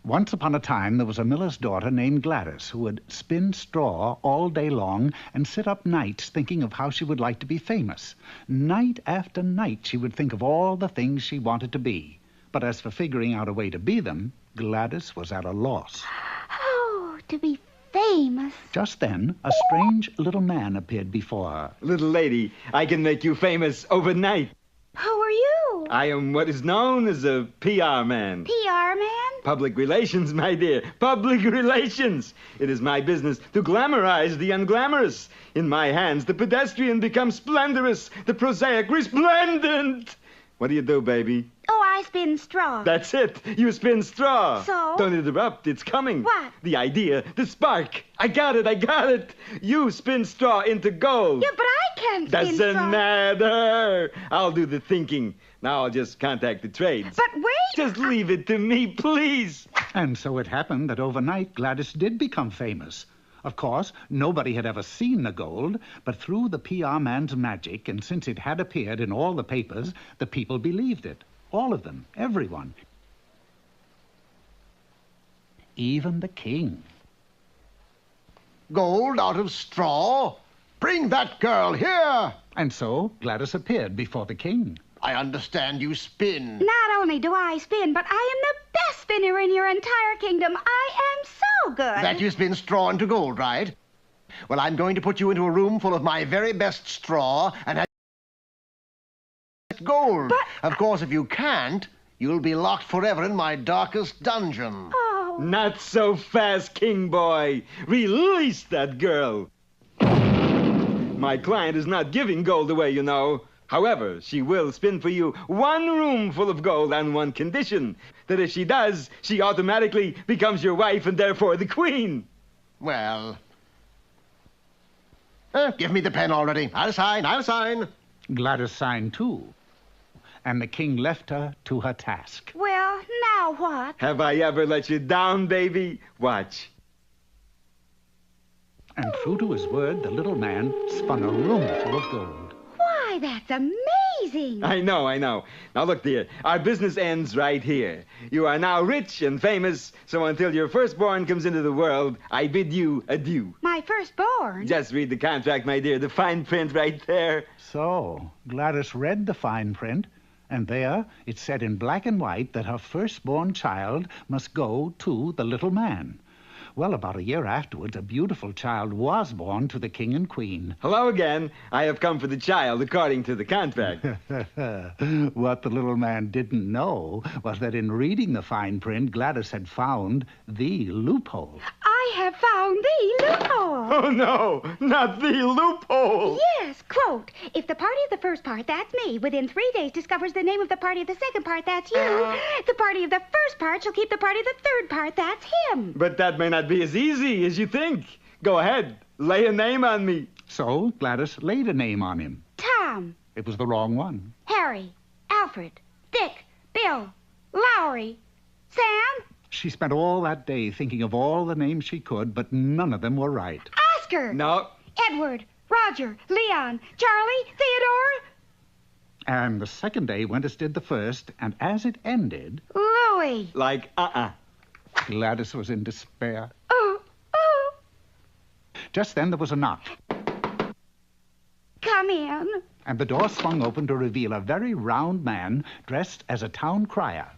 Once upon a time, there was a miller's daughter named Gladys who would spin straw all day long and sit up nights thinking of how she would like to be famous. Night after night, she would think of all the things she wanted to be. But as for figuring out a way to be them, Gladys was at a loss. Oh, to be famous. Just then, a strange little man appeared before her. Little lady, I can make you famous overnight. Who are you? I am what is known as a PR man. PR man? Public relations, my dear. Public relations. It is my business to glamorize the unglamorous. In my hands, the pedestrian becomes splendorous, the prosaic resplendent. What do you do, baby? Oh, I spin straw. That's it. You spin straw. So? Don't interrupt. It's coming. What? The idea, the spark. I got it. You spin straw into gold. Yeah, but I can't spin straw. Doesn't matter. I'll do the thinking. Now I'll just contact the trades. But wait. Just leave it to me, please. And so it happened that overnight Gladys did become famous. Of course, nobody had ever seen the gold, but through the PR man's magic, and since it had appeared in all the papers, the people believed it. All of them, everyone. Even the king. Gold out of straw? Bring that girl here! And so Gladys appeared before the king. I understand you spin. Not only do I spin, but I am the best spinner in your entire kingdom. I am so good. That you spin straw into gold, right? Well, I'm going to put you into a room full of my very best straw and have gold. But... Of course, if you can't, you'll be locked forever in my darkest dungeon. Oh. Not so fast, king boy. Release that girl. My client is not giving gold away, you know. However, she will spin for you one room full of gold on one condition. That if she does, she automatically becomes your wife and therefore the queen. Well... give me the pen already. I'll sign. Gladys signed too, and the king left her to her task. Well, now what? Have I ever let you down, baby? Watch. And true to his word, the little man spun a room full of gold. Why, that's amazing. I know. Now, look, dear, our business ends right here. You are now rich and famous, so until your firstborn comes into the world, I bid you adieu. My firstborn? Just read the contract, my dear, the fine print right there. So, Gladys read the fine print, and there it said in black and white that her firstborn child must go to the little man. Well, about a year afterwards, a beautiful child was born to the king and queen. Hello again. I have come for the child, according to the contract. What the little man didn't know was that in reading the fine print, Gladys had found the loophole. I have found the loophole. Oh, no, not the loophole. Yes, quote, if the party of the first part, that's me, within 3 days discovers the name of the party of the second part, that's you, the party of the first part shall keep the party of the third part, that's him. But that may not be as easy as you think. Go ahead, lay a name on me. So Gladys laid a name on him. Tom. It was the wrong one. Harry. Alfred. Dick. Bill. Lowry. Sam. She spent all that day thinking of all the names she could, but none of them were right. Oscar. No. Edward. Roger. Leon. Charlie. Theodore. And the second day went as did the first, and as it ended... Louis. Like, Gladys was in despair. Oh. Just then there was a knock. Come in. And the door swung open to reveal a very round man dressed as a town crier.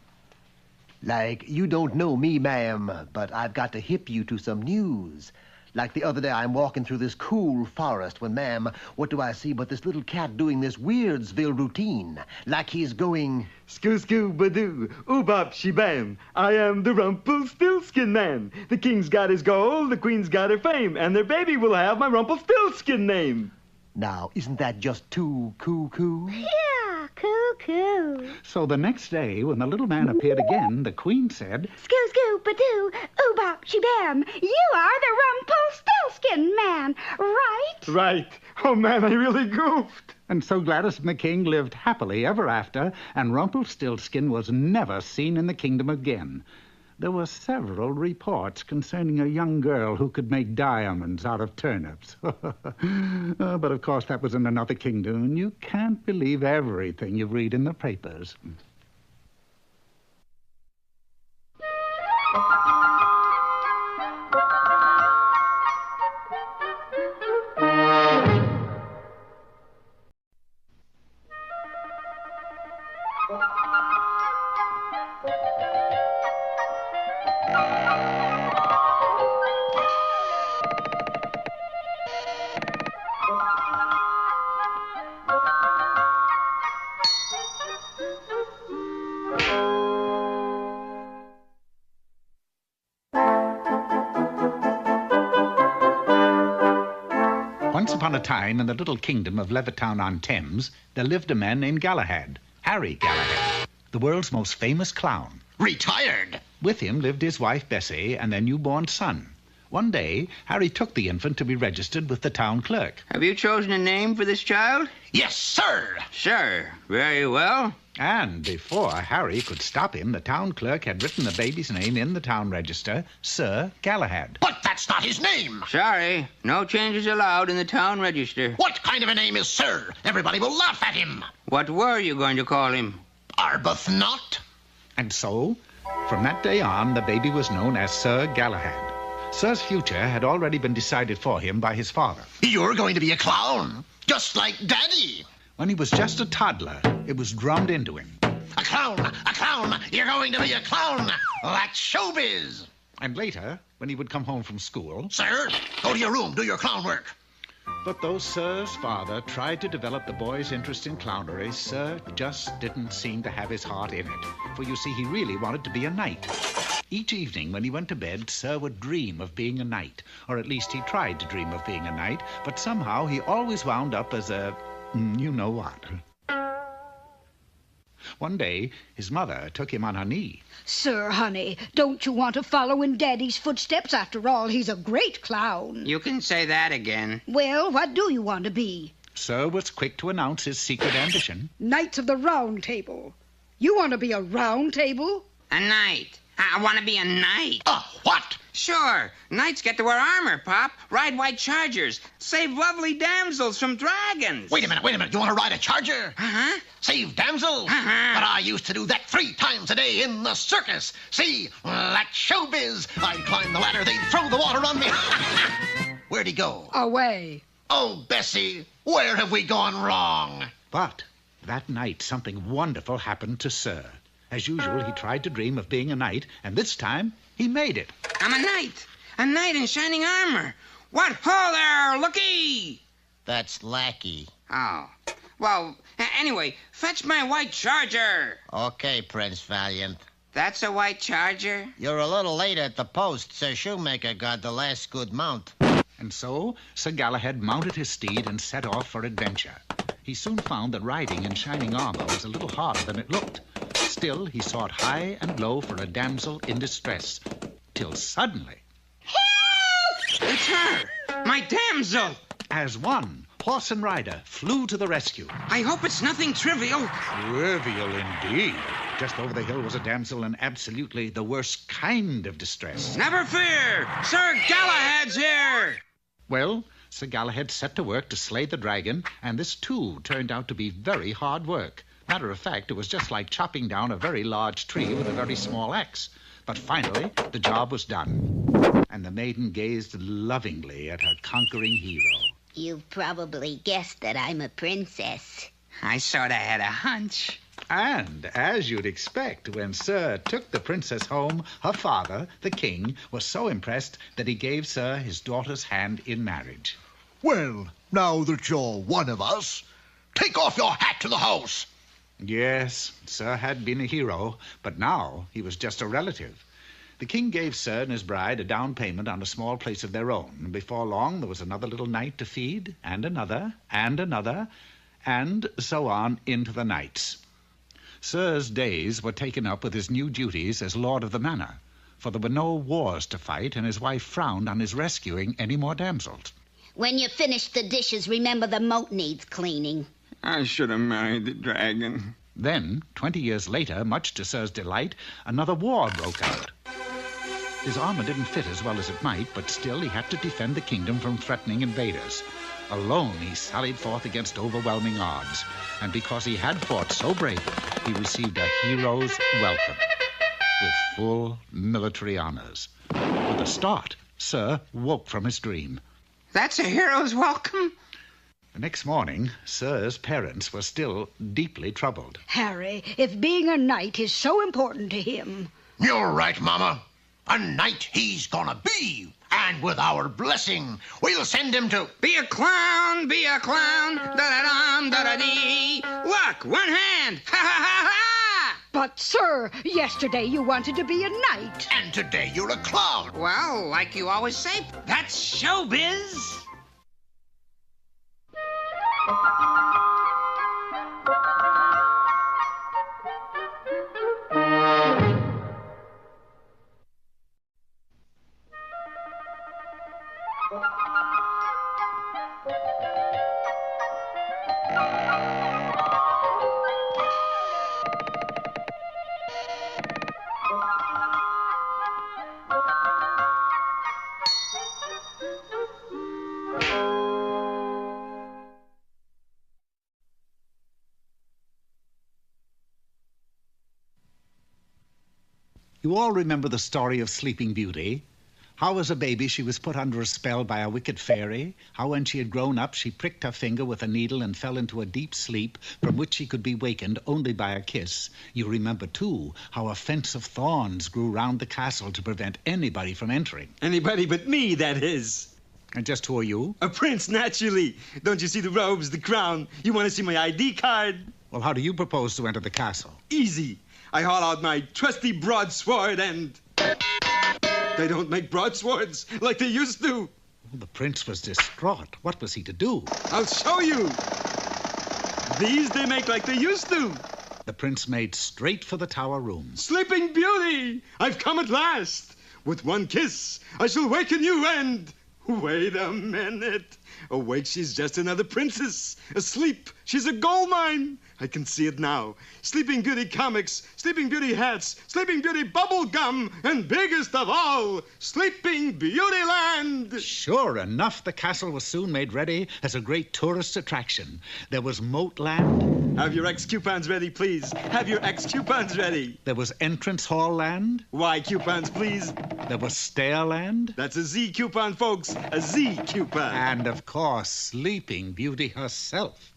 Like, you don't know me, ma'am, but I've got to hip you to some news. Like the other day, I'm walking through this cool forest when, ma'am, what do I see but this little cat doing this Weirdsville routine? Like he's going... Skoo-skoo-ba-doo, oo-bop, she-bam. I am the Rumpelstiltskin man. The king's got his gold, the queen's got her fame, and their baby will have my Rumpelstiltskin name. Now, isn't that just too coo-coo? Yeah, coo-coo. So the next day, when the little man appeared again, the queen said, Skoo-skoo-ba-doo, oo-bop, she-bam. You are the Rumpelstiltskin man. man, right? Right. Oh, man, I really goofed. And so Gladys and the king lived happily ever after, and Rumpelstiltskin was never seen in the kingdom again. There were several reports concerning a young girl who could make diamonds out of turnips. But, of course, that was in another kingdom, and you can't believe everything you read in the papers. Once upon a time, in the little kingdom of Levittown-on-Thames, there lived a man named Galahad, Harry Galahad, the world's most famous clown. Retired. With him lived his wife Bessie and their newborn son. One day, Harry took the infant to be registered with the town clerk. Have you chosen a name for this child? Yes, sir. Sir. Very well. And before Harry could stop him, the town clerk had written the baby's name in the town register, Sir Galahad. But that's not his name. Sorry. No changes allowed in the town register. What kind of a name is Sir? Everybody will laugh at him. What were you going to call him? Arbuthnot. And so, from that day on, the baby was known as Sir Galahad. Sir's future had already been decided for him by his father. You're going to be a clown, just like Daddy. When he was just a toddler, it was drummed into him. A clown, you're going to be a clown. That's showbiz. And later, when he would come home from school... Sir, go to your room, do your clown work. But though Sir's father tried to develop the boy's interest in clownery, Sir just didn't seem to have his heart in it. For you see, he really wanted to be a knight. Each evening when he went to bed, Sir would dream of being a knight. Or at least he tried to dream of being a knight, but somehow he always wound up as a... you know what. One day, his mother took him on her knee. Sir, honey, don't you want to follow in Daddy's footsteps? After all, he's a great clown. You can say that again. Well, what do you want to be? Sir was quick to announce his secret ambition. Knights of the Round Table. You want to be a round table? A knight. I want to be a knight. What? Sure. Knights get to wear armor, Pop. Ride white chargers. Save lovely damsels from dragons. Wait a minute. You want to ride a charger? Uh-huh. Save damsels? Uh-huh. But I used to do that 3 times a day in the circus. See, that's showbiz. I'd climb the ladder, they'd throw the water on me. Where'd he go? Away. Oh, Bessie, where have we gone wrong? But that night, something wonderful happened to Sir. As usual, he tried to dream of being a knight, and this time, he made it. I'm a knight. A knight in shining armor. What ho there, looky! That's lackey. Oh. Well, anyway, fetch my white charger. Okay, Prince Valiant. That's a white charger? You're a little late at the post. Sir Shoemaker got the last good mount. And so, Sir Galahad mounted his steed and set off for adventure. He soon found that riding in shining armor was a little harder than it looked. Still, he sought high and low for a damsel in distress, till suddenly... Help! It's her! My damsel! As one, horse and rider flew to the rescue. I hope it's nothing trivial. Trivial indeed. Just over the hill was a damsel in absolutely the worst kind of distress. Never fear! Sir Galahad's here! Well, Sir Galahad set to work to slay the dragon, and this, too, turned out to be very hard work. Matter of fact, it was just like chopping down a very large tree with a very small axe. But finally, the job was done, and the maiden gazed lovingly at her conquering hero. You've probably guessed that I'm a princess. I sort of had a hunch. And, as you'd expect, when Sir took the princess home, her father, the king, was so impressed that he gave Sir his daughter's hand in marriage. Well, now that you're one of us, take off your hat to the house. Yes, Sir had been a hero, but now he was just a relative. The king gave Sir and his bride a down payment on a small place of their own, and before long there was another little knight to feed, and another, and so on into the nights. Sir's days were taken up with his new duties as lord of the manor, for there were no wars to fight, and his wife frowned on his rescuing any more damsels. When you finish the dishes, remember the moat needs cleaning. I should have married the dragon. Then, 20 years later, much to Sir's delight, another war broke out. His armor didn't fit as well as it might, but still he had to defend the kingdom from threatening invaders. Alone, he sallied forth against overwhelming odds, and because he had fought so bravely, he received a hero's welcome with full military honors. With a start, Sir woke from his dream. That's a hero's welcome? The next morning, Sir's parents were still deeply troubled. Harry, if being a knight is so important to him... You're right, Mama. A knight he's gonna be. And with our blessing, we'll send him to... Be a clown, da-da-dum, da-da-dee. Look, one hand, ha-ha-ha-ha! But, sir, yesterday you wanted to be a knight. And today you're a clown. Well, like you always say, that's showbiz. You all remember the story of Sleeping Beauty? How as a baby she was put under a spell by a wicked fairy, how when she had grown up she pricked her finger with a needle and fell into a deep sleep from which she could be wakened only by a kiss. You remember, too, how a fence of thorns grew round the castle to prevent anybody from entering. Anybody but me, that is. And just who are you? A prince, naturally. Don't you see the robes, the crown? You want to see my ID card? Well, how do you propose to enter the castle? Easy. I haul out my trusty broadsword and... They don't make broadswords like they used to. Well, the prince was distraught. What was he to do? I'll show you. These they make like they used to. The prince made straight for the tower room. Sleeping Beauty, I've come at last. With one kiss, I shall waken you and... Wait a minute. Awake, she's just another princess. Asleep, she's a gold mine. I can see it now. Sleeping Beauty comics, Sleeping Beauty hats, Sleeping Beauty bubble gum, and biggest of all, Sleeping Beauty Land. Sure enough, the castle was soon made ready as a great tourist attraction. There was Moat Land. Have your X-coupons ready, please. Have your X-coupons ready. There was Entrance Hall Land. Y coupons, please. There was Stair Land. That's a Z coupon, folks. A Z coupon. And, of course, Sleeping Beauty herself.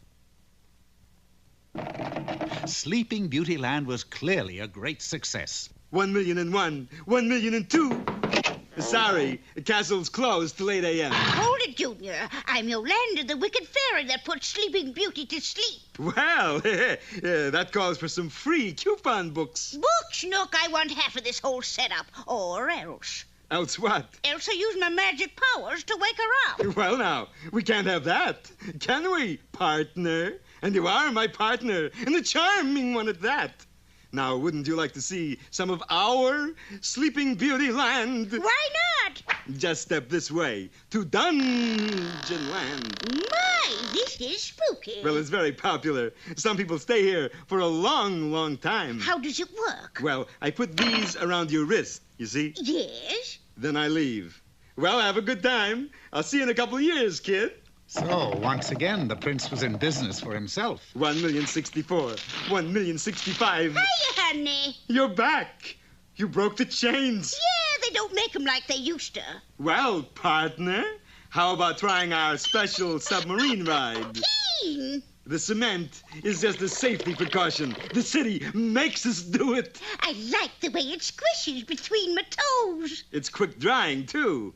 Sleeping Beauty Land was clearly a great success. 1,000,001, 1,000,002. Sorry, the castle's closed till 8 a.m. Hold it, Junior. I'm Yolanda, the wicked fairy that put Sleeping Beauty to sleep. Well, that calls for some free coupon books. Books? Look, I want half of this whole setup, or else. Else what? Else I use my magic powers to wake her up. Well, now, we can't have that, can we, partner? And you are my partner, and a charming one at that. Now, wouldn't you like to see some of our Sleeping Beauty Land? Why not? Just step this way to Dungeon Land. My, this is spooky. Well, it's very popular. Some people stay here for a long, long time. How does it work? Well, I put these around your wrist, you see? Yes? Then I leave. Well, have a good time. I'll see you in a couple of years, kid. So, once again, the prince was in business for himself. 1,064,000, 1,065,000. Hiya, honey. You're back. You broke the chains. Yeah, they don't make them like they used to. Well, partner, how about trying our special submarine ride? Keen. The cement is just a safety precaution. The city makes us do it. I like the way it squishes between my toes. It's quick drying, too.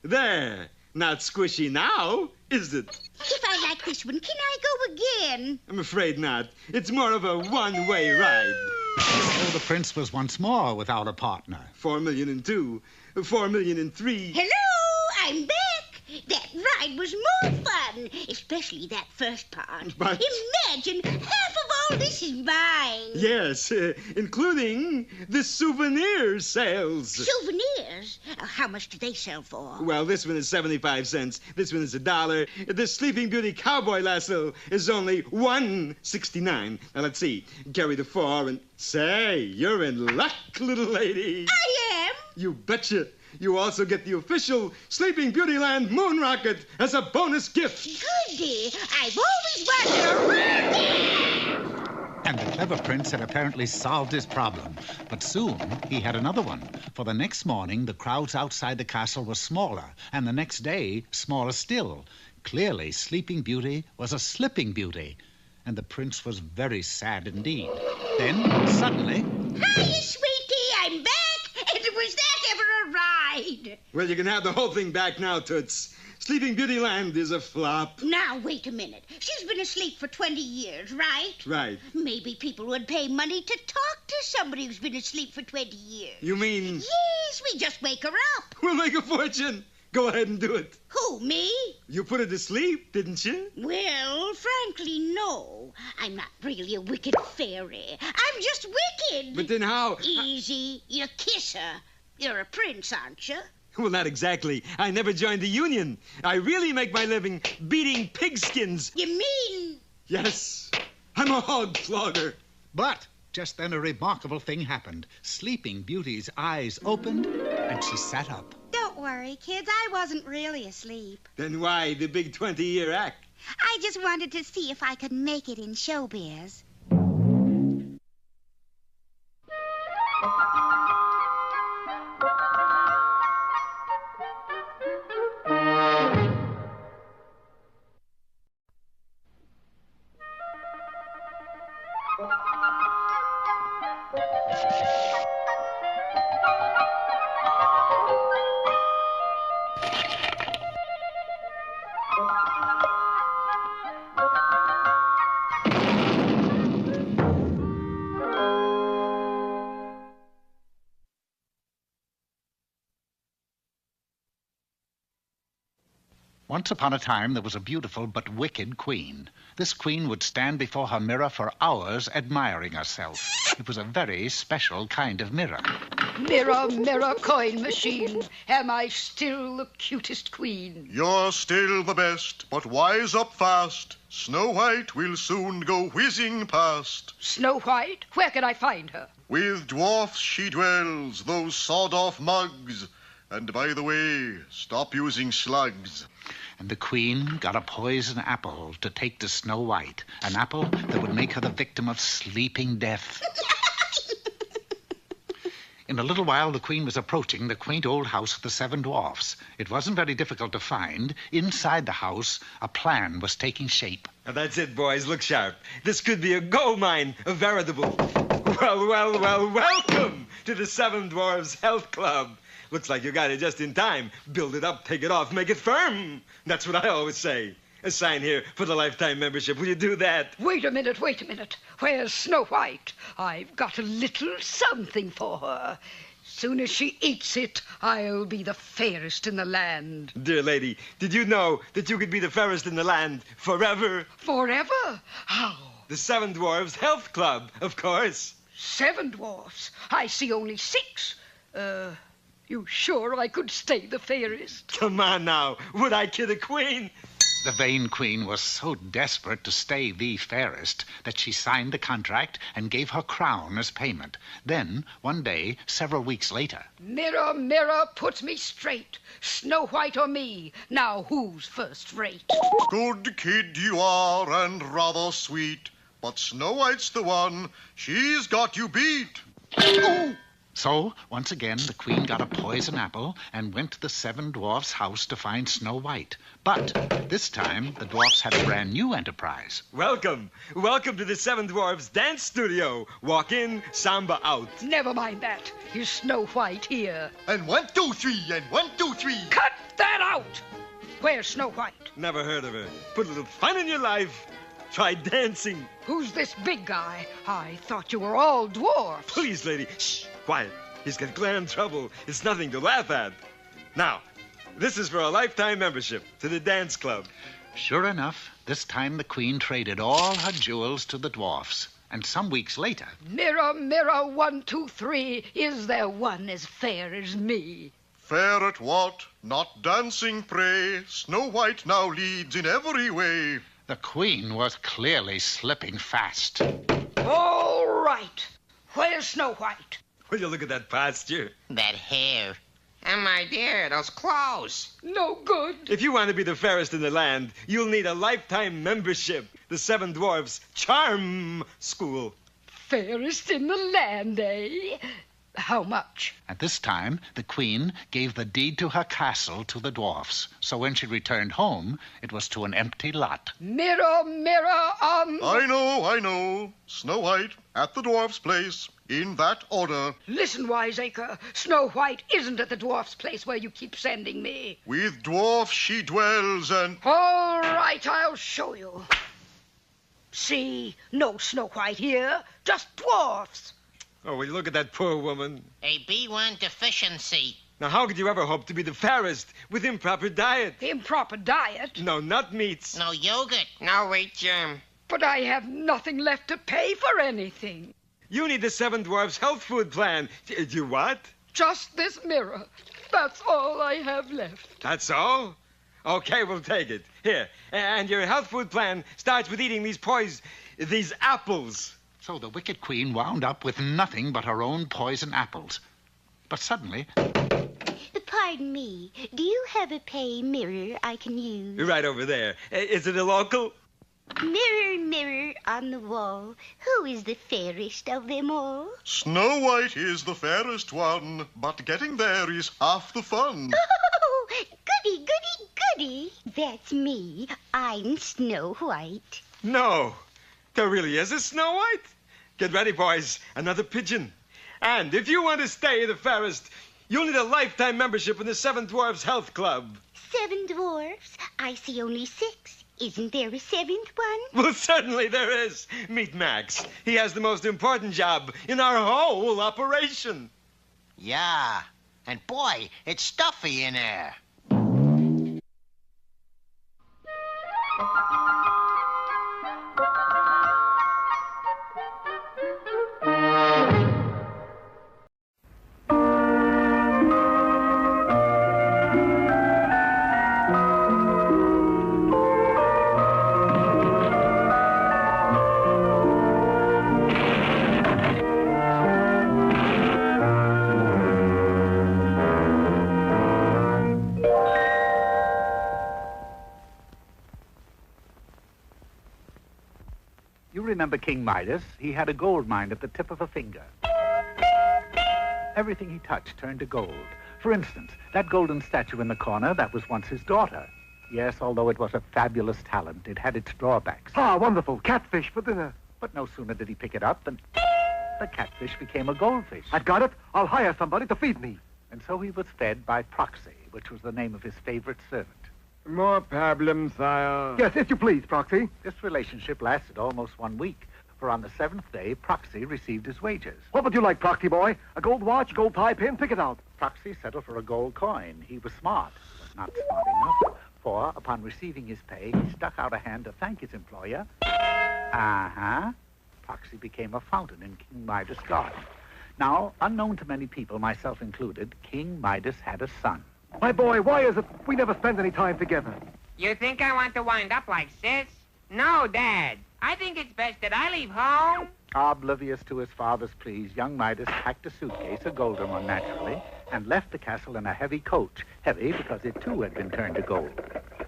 There. Not squishy now, is it? If I like this one, can I go again? I'm afraid not. It's more of a one-way ride. So the prince was once more without a partner. 4,002,000, 4,003,000. Hello, I'm back. That inside was more fun, especially that first part. But- Imagine half of all this is mine. Yes, including the souvenir sales. Souvenirs? How much do they sell for? Well, this one is 75 cents. This one is $1. This Sleeping Beauty cowboy lasso is only $1.69. Now, let's see. Carry the 4 and... Say, you're in luck, little lady. I am. You betcha. You also get the official Sleeping Beauty Land moon rocket as a bonus gift. Goody. I've always wanted a rocket. And the clever prince had apparently solved his problem. But soon he had another one. For the next morning, the crowds outside the castle were smaller, and the next day, smaller still. Clearly, Sleeping Beauty was a slipping beauty. And the prince was very sad indeed. Then, suddenly... Hiya, sweetie. I'm back. And was that ever a ride? Well, you can have the whole thing back now, Toots. Sleeping Beauty Land is a flop. Now, wait a minute. She's been asleep for 20 years, right? Right. Maybe people would pay money to talk to somebody who's been asleep for 20 years. You mean... Yes, we just wake her up. We'll make a fortune. Go ahead and do it. Who, me? You put her to sleep, didn't you? Well, frankly, no. I'm not really a wicked fairy. I'm just wicked. But then how... Easy. You kiss her. You're a prince, aren't you? Well, not exactly. I never joined the union. I really make my living beating pigskins. You mean... Yes, I'm a hog flogger. But just then a remarkable thing happened. Sleeping Beauty's eyes opened, and she sat up. Don't worry, kids. I wasn't really asleep. Then why the big 20-year act? I just wanted to see if I could make it in showbiz. Once upon a time, there was a beautiful but wicked queen. This queen would stand before her mirror for hours admiring herself. It was a very special kind of mirror. Mirror, mirror, coin machine, am I still the cutest queen? You're still the best, but wise up fast. Snow White will soon go whizzing past. Snow White? Where can I find her? With dwarfs she dwells, those sawed-off mugs. And by the way, stop using slugs. And the queen got a poison apple to take to Snow White, an apple that would make her the victim of sleeping death. In a little while, the queen was approaching the quaint old house of the 7 dwarfs. It wasn't very difficult to find. Inside the house, a plan was taking shape. Now, that's it, boys. Look sharp. This could be a gold mine, a veritable... Well, welcome to the 7 Dwarfs Health Club. Looks like you got it just in time. Build it up, take it off, make it firm. That's what I always say. A sign here for the lifetime membership. Will you do that? Wait a minute. Where's Snow White? I've got a little something for her. Soon as she eats it, I'll be the fairest in the land. Dear lady, did you know that you could be the fairest in the land forever? Forever? How? The 7 Dwarfs Health Club, of course. 7 dwarfs? I see only 6. You sure I could stay the fairest? Come on now. Would I kid a queen? The vain queen was so desperate to stay the fairest that she signed the contract and gave her crown as payment. Then, one day, several weeks later... Mirror, mirror, put me straight. Snow White or me? Now who's first rate? Good kid you are and rather sweet. But Snow White's the one. She's got you beat. Oh! So, once again, the queen got a poison apple and went to the 7 dwarfs' house to find Snow White. But this time, the dwarfs had a brand new enterprise. Welcome to the 7 Dwarfs Dance Studio. Walk in, samba out. Never mind that. Here's Snow White here. And 1, 2, 3, and 1, 2, 3. Cut that out! Where's Snow White? Never heard of her. Put a little fun in your life. Try dancing. Who's this big guy? I thought you were all dwarfs. Please, lady. Shh, quiet. He's got glam trouble. It's nothing to laugh at. Now, This is for a lifetime membership to the dance club. Sure enough, this time the Queen traded all her jewels to the dwarfs. And some weeks later... Mirror, mirror, 1, 2, 3, is there one as fair as me? Fair at what? Not dancing, pray. Snow White now leads in every way. The Queen was clearly slipping fast. All right. Where's Snow White? Will you look at that posture? That hair. And my dear, those clothes. No good. If you want to be the fairest in the land, you'll need a lifetime membership. The Seven Dwarfs Charm School. Fairest in the land, eh? How much? At this time, the Queen gave the deed to her castle to the dwarfs. So when she returned home, it was to an empty lot. Mirror, mirror on... I know. Snow White at the dwarf's place, in that order. Listen, wiseacre. Snow White isn't at the dwarf's place where you keep sending me. With dwarfs she dwells and... All right, I'll show you. See, no Snow White here, just dwarfs. Oh, will you look at that poor woman? A B1 deficiency. Now, how could you ever hope to be the fairest with improper diet? Improper diet? No, not meats. No yogurt. No wheat germ. But I have nothing left to pay for anything. You need the Seven Dwarfs health food plan. Do you what? Just this mirror. That's all I have left. That's all? Okay, we'll take it. Here, and your health food plan starts with eating these apples. So the wicked Queen wound up with nothing but her own poison apples. But suddenly... Pardon me. Do you have a pay mirror I can use? Right over there. Is it a local? Mirror, mirror on the wall, who is the fairest of them all? Snow White is the fairest one, but getting there is half the fun. Oh, goody, goody, goody. That's me. I'm Snow White. No, there really is a Snow White? Get ready, boys. Another pigeon. And if you want to stay the fairest, you'll need a lifetime membership in the Seven Dwarfs Health Club. 7 dwarfs? I see only 6. Isn't there a 7th one? Well, certainly there is. Meet Max. He has the most important job in our whole operation. Yeah. And boy, it's stuffy in there. Remember King Midas? He had a gold mine at the tip of a finger. Everything he touched turned to gold. For instance, that golden statue in the corner, that was once his daughter. Yes, although it was a fabulous talent, it had its drawbacks. Ah, wonderful. Catfish for dinner. But no sooner did he pick it up than the catfish became a goldfish. I've got it. I'll hire somebody to feed me. And so he was fed by Proxy, which was the name of his favorite servant. More problems, sire. Yes, if you please, Proxy. This relationship lasted almost 1 week, for on the 7th day, Proxy received his wages. What would you like, Proxy boy? A gold watch, gold tie pin? Pick it out. Proxy settled for a gold coin. He was smart, but not smart enough, for upon receiving his pay, he stuck out a hand to thank his employer. Proxy became a fountain in King Midas' garden. Now, unknown to many people, myself included, King Midas had a son. My boy, why is it we never spend any time together? You think I want to wind up like Sis? No, Dad. I think it's best that I leave home. Oblivious to his father's pleas, young Midas packed a suitcase, a golden one naturally, and left the castle in a heavy coach, heavy because it too had been turned to gold.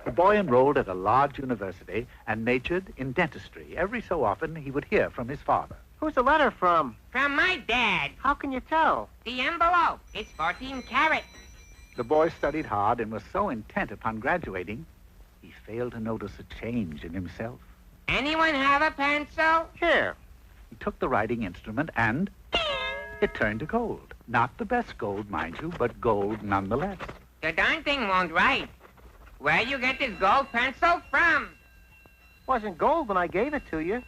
The boy enrolled at a large university and majored in dentistry. Every so often he would hear from his father. Who's the letter from? From my dad. How can you tell? The envelope. It's 14 carat. The boy studied hard and was so intent upon graduating, he failed to notice a change in himself. Anyone have a pencil? Here. He took the writing instrument and it turned to gold. Not the best gold, mind you, but gold nonetheless. The darn thing won't write. Where you get this gold pencil from? Wasn't gold when I gave it to you.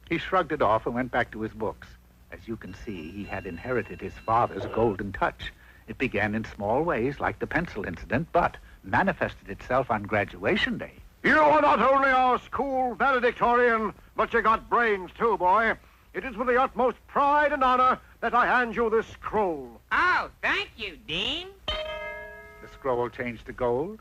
He shrugged it off and went back to his books. As you can see, he had inherited his father's golden touch. It began in small ways, like the pencil incident, but manifested itself on graduation day. You are not only our school valedictorian, but you got brains too, boy. It is with the utmost pride and honor that I hand you this scroll. Oh, thank you, Dean. The scroll changed to gold,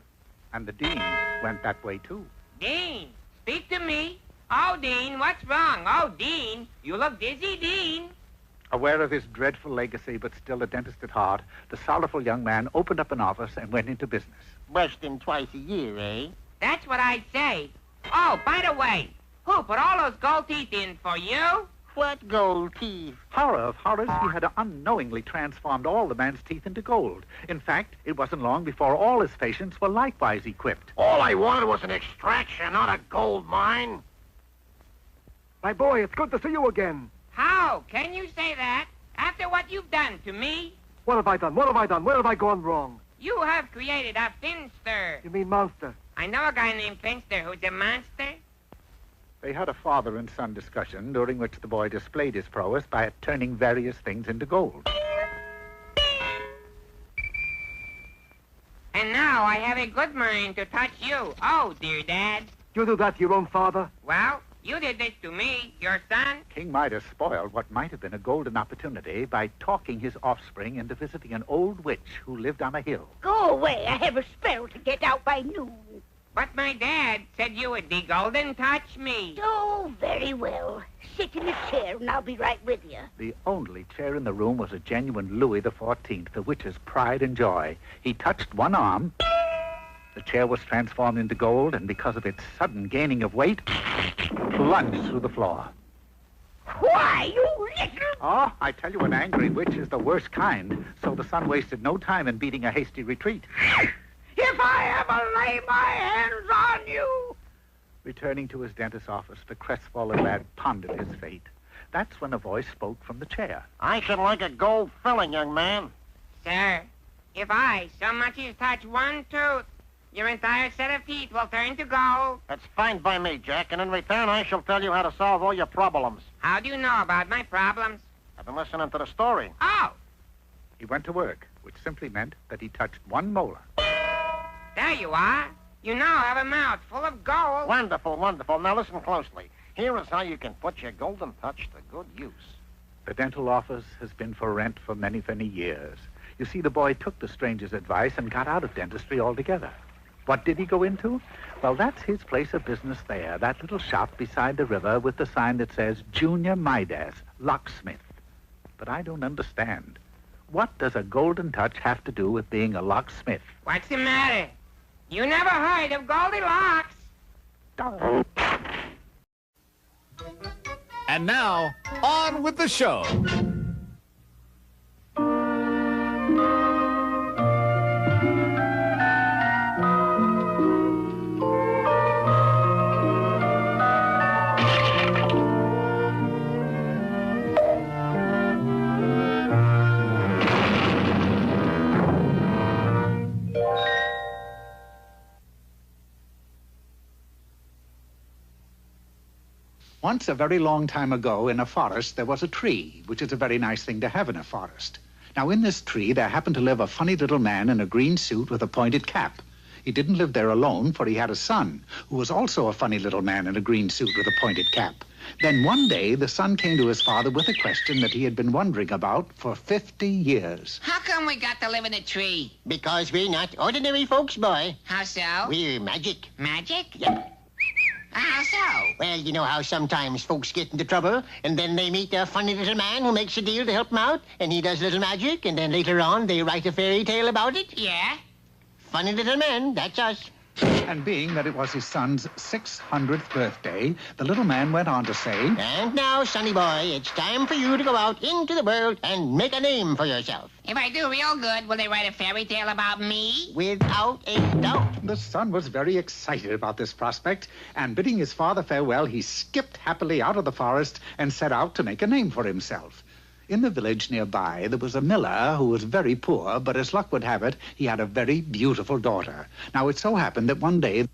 and the dean went that way too. Dean, speak to me. Oh, Dean, what's wrong? Oh, Dean, you look dizzy, Dean. Aware of his dreadful legacy, but still a dentist at heart, the sorrowful young man opened up an office and went into business. Brushed him twice a year, eh? That's what I'd say. Oh, by the way, who put all those gold teeth in for you? What gold teeth? Horror of horrors, he had unknowingly transformed all the man's teeth into gold. In fact, it wasn't long before all his patients were likewise equipped. All I wanted was an extraction, not a gold mine. My boy, it's good to see you again. How can you say that after what you've done to me? What have I done? What have I done? Where have I gone wrong? You have created a finster. You mean monster? I know a guy named Finster who's a monster. They had a father and son discussion during which the boy displayed his prowess by turning various things into gold. And now I have a good mind to touch you. Oh, dear Dad. You do that to your own father? Well, you did this to me, your son. King Midas spoiled what might have been a golden opportunity by talking his offspring into visiting an old witch who lived on a hill. Go away. I have a spell to get out by noon. But my dad said you would be golden touch me. Oh, very well. Sit in a chair and I'll be right with you. The only chair in the room was a genuine Louis XIV, the witch's pride and joy. He touched one arm. The chair was transformed into gold, and because of its sudden gaining of weight, plunged through the floor. Why, you little... Oh, I tell you, an angry witch is the worst kind, so the son wasted no time in beating a hasty retreat. If I ever lay my hands on you... Returning to his dentist's office, the crestfallen lad pondered his fate. That's when a voice spoke from the chair. I should like a gold filling, young man. Sir, if I so much as touch one tooth, your entire set of teeth will turn to gold. That's fine by me, Jack, and in return I shall tell you how to solve all your problems. How do you know about my problems? I've been listening to the story. Oh, He went to work, which simply meant that he touched one molar. there you are. You now have a mouth full of gold. Wonderful, wonderful. Now listen closely. Here is how you can put your golden touch to good use. The dental office has been for rent for many, many years. You see, the boy took the stranger's advice and got out of dentistry altogether. What did he go into? Well, that's his place of business there, that little shop beside the river with the sign that says Junior Midas, locksmith. But I don't understand. What does a golden touch have to do with being a locksmith? What's the matter? You never heard of Goldilocks? And now, on with the show. Once, a very long time ago, in a forest, there was a tree, which is a very nice thing to have in a forest. Now, in this tree, there happened to live a funny little man in a green suit with a pointed cap. He didn't live there alone, for he had a son, who was also a funny little man in a green suit with a pointed cap. Then one day, the son came to his father with a question that he had been wondering about for 50 years. How come we got to live in a tree? Because we're not ordinary folks, boy. How so? We're magic. Magic? Yep. How so? Well, you know how sometimes folks get into trouble, and then they meet a funny little man who makes a deal to help them out, and he does little magic, and then later on they write a fairy tale about it? Yeah? Funny little man, that's us. And being that it was his son's 600th birthday, the little man went on to say, And now, sonny boy, it's time for you to go out into the world and make a name for yourself. If I do real good, will they write a fairy tale about me? Without a doubt. The son was very excited about this prospect, and bidding his father farewell, he skipped happily out of the forest and set out to make a name for himself. In the village nearby, there was a miller who was very poor, but as luck would have it, he had a very beautiful daughter. Now, it so happened that one day,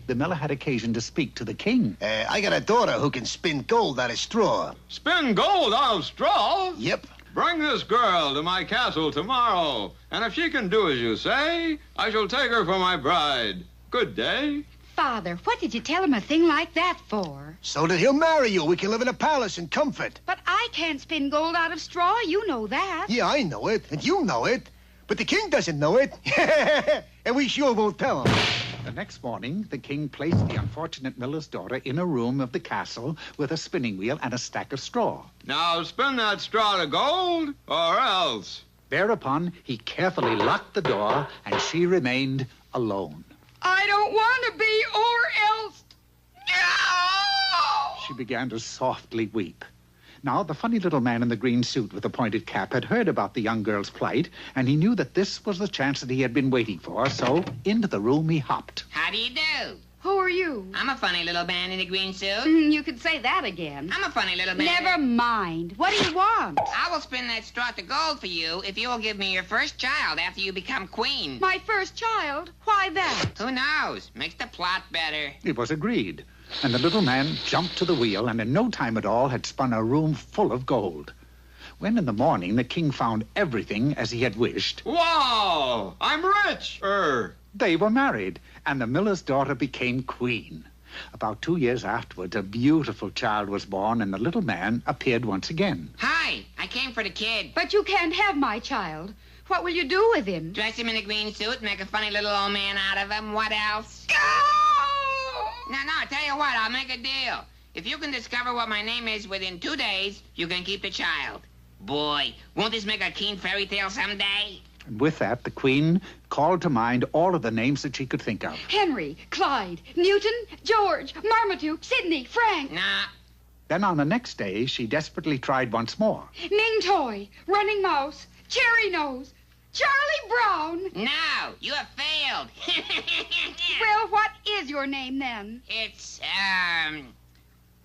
the miller had occasion to speak to the king. I got a daughter who can spin gold out of straw. Spin gold out of straw? Yep. Bring this girl to my castle tomorrow, and if she can do as you say, I shall take her for my bride. Good day. Father, what did you tell him a thing like that for? So that he'll marry you. We can live in a palace in comfort. But I can't spin gold out of straw. You know that. Yeah, I know it, and you know it. But the king doesn't know it. And we sure won't tell him. The next morning, the king placed the unfortunate miller's daughter in a room of the castle with a spinning wheel and a stack of straw. Now spin that straw to gold, or else. Thereupon, he carefully locked the door, and she remained alone. I don't want to be, or else. No! She began to softly weep. Now, the funny little man in the green suit with the pointed cap had heard about the young girl's plight, and he knew that this was the chance that he had been waiting for, so into the room he hopped. How do you do? Who are you? I'm a funny little man in a green suit. You could say that again. I'm a funny little man. Never mind. What do you want? I will spin that straw to gold for you if you will give me your first child after you become queen. My first child? Why that? Who knows? Makes the plot better. It was agreed, and the little man jumped to the wheel and in no time at all had spun a room full of gold. When in the morning the king found everything as he had wished... Wow! I'm rich! They were married, and the miller's daughter became queen. About 2 years afterwards, a beautiful child was born, and the little man appeared once again. Hi, I came for the kid. But you can't have my child. What will you do with him? Dress him in a green suit, make a funny little old man out of him. What else? No, I tell you what, I'll make a deal. If you can discover what my name is within 2 days, you can keep the child. Boy, won't this make a keen fairy tale someday? And with that, the queen called to mind all of the names that she could think of. Henry, Clyde, Newton, George, Marmaduke, Sidney, Frank. Nah. Then on the next day, she desperately tried once more. Ning Toy, Running Mouse, Cherry Nose, Charlie Brown. No, you have failed. Well, what is your name then? It's,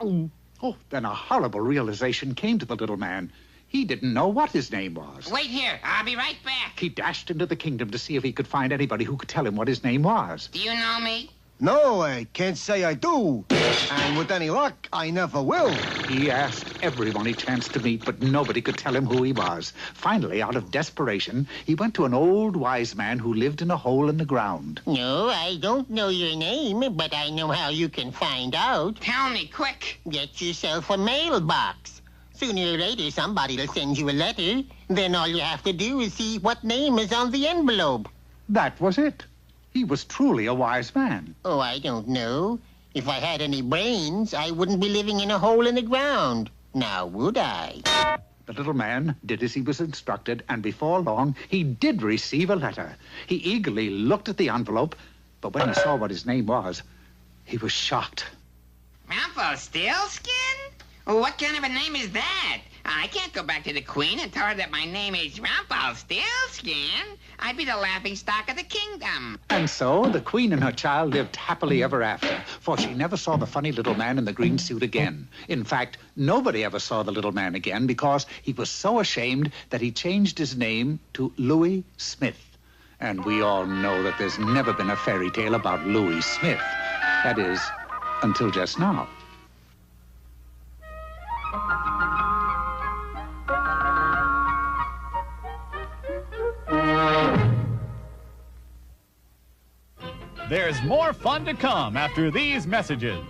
Oh, then a horrible realization came to the little man. He didn't know what his name was. Wait here. I'll be right back. He dashed into the kingdom to see if he could find anybody who could tell him what his name was. Do you know me? No, I can't say I do. And with any luck, I never will. He asked everyone he chanced to meet, but nobody could tell him who he was. Finally, out of desperation, he went to an old wise man who lived in a hole in the ground. No, I don't know your name, but I know how you can find out. Tell me, quick. Get yourself a mailbox. Sooner or later, somebody will send you a letter. Then all you have to do is see what name is on the envelope. That was it. He was truly a wise man. Oh, I don't know. If I had any brains, I wouldn't be living in a hole in the ground. Now, would I? The little man did as he was instructed, and before long, he did receive a letter. He eagerly looked at the envelope, but when he saw what his name was, he was shocked. Rumpelstiltskin? What kind of a name is that? I can't go back to the queen and tell her that my name is Rumpelstiltskin. I'd be the laughingstock of the kingdom. And so the queen and her child lived happily ever after, for she never saw the funny little man in the green suit again. In fact, nobody ever saw the little man again because he was so ashamed that he changed his name to Louis Smith. And we all know that there's never been a fairy tale about Louis Smith. That is, until just now. There's more fun to come after these messages.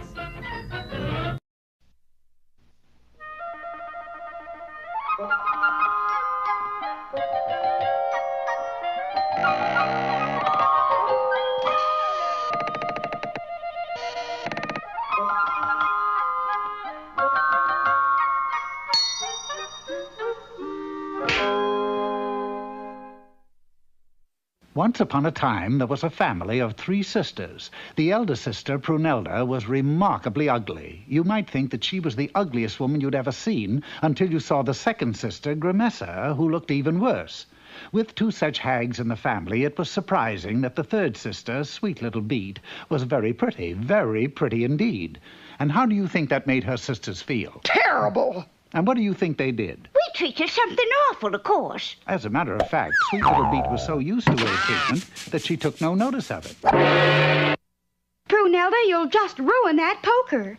Once upon a time, there was a family of 3 sisters. The elder sister, Prunelda, was remarkably ugly. You might think that she was the ugliest woman you'd ever seen until you saw the second sister, Grimessa, who looked even worse. With 2 such hags in the family, it was surprising that the third sister, sweet little Beat, was very pretty indeed. And how do you think that made her sisters feel? Terrible! And what do you think they did? We treated something awful, of course. As a matter of fact, sweet little Beat was so used to her treatment that she took no notice of it. Prunelda, you'll just ruin that poker.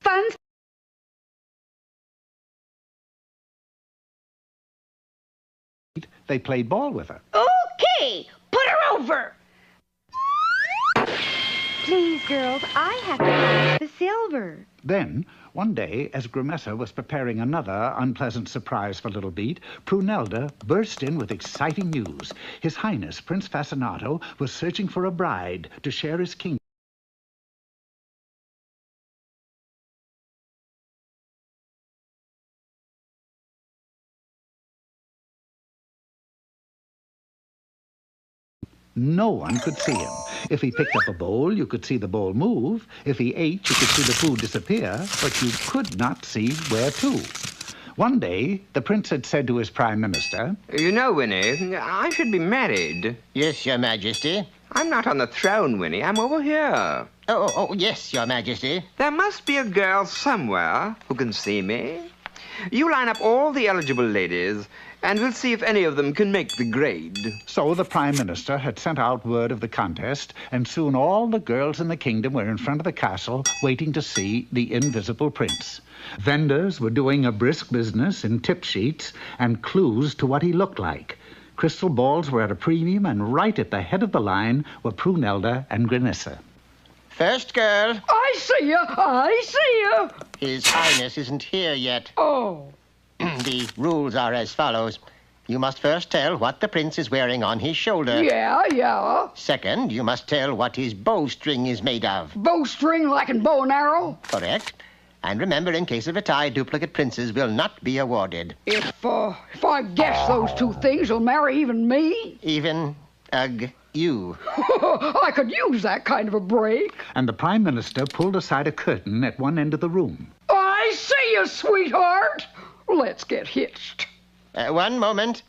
Fun's They played ball with her. Okay, put her over. Please, girls, I have to polish the silver. Then, one day, as Grimessa was preparing another unpleasant surprise for Little Beat, Prunelda burst in with exciting news. His Highness, Prince Fascinato, was searching for a bride to share his kingdom. No one could see him. If he picked up a bowl, you could see the bowl move. If he ate, you could see the food disappear, but you could not see where to. One day, the prince had said to his prime minister, You know, Winnie, I should be married. Yes, Your Majesty. I'm not on the throne, Winnie. I'm over here. Oh, yes, Your Majesty. There must be a girl somewhere who can see me. You line up all the eligible ladies, and we'll see if any of them can make the grade. So the Prime Minister had sent out word of the contest, and soon all the girls in the kingdom were in front of the castle waiting to see the invisible prince. Vendors were doing a brisk business in tip sheets and clues to what he looked like. Crystal balls were at a premium, and right at the head of the line were Prunelda and Grimessa. First girl. I see you. I see you. His Highness isn't here yet. Oh. The rules are as follows. You must first tell what the prince is wearing on his shoulder. Yeah. Second, you must tell what his bowstring is made of. Bowstring like in bow and arrow? Correct. And remember, in case of a tie, duplicate princes will not be awarded. If I guess those two things, you'll marry even me? Even, you. I could use that kind of a break. And the Prime Minister pulled aside a curtain at one end of the room. I see you, sweetheart. Let's get hitched. One moment.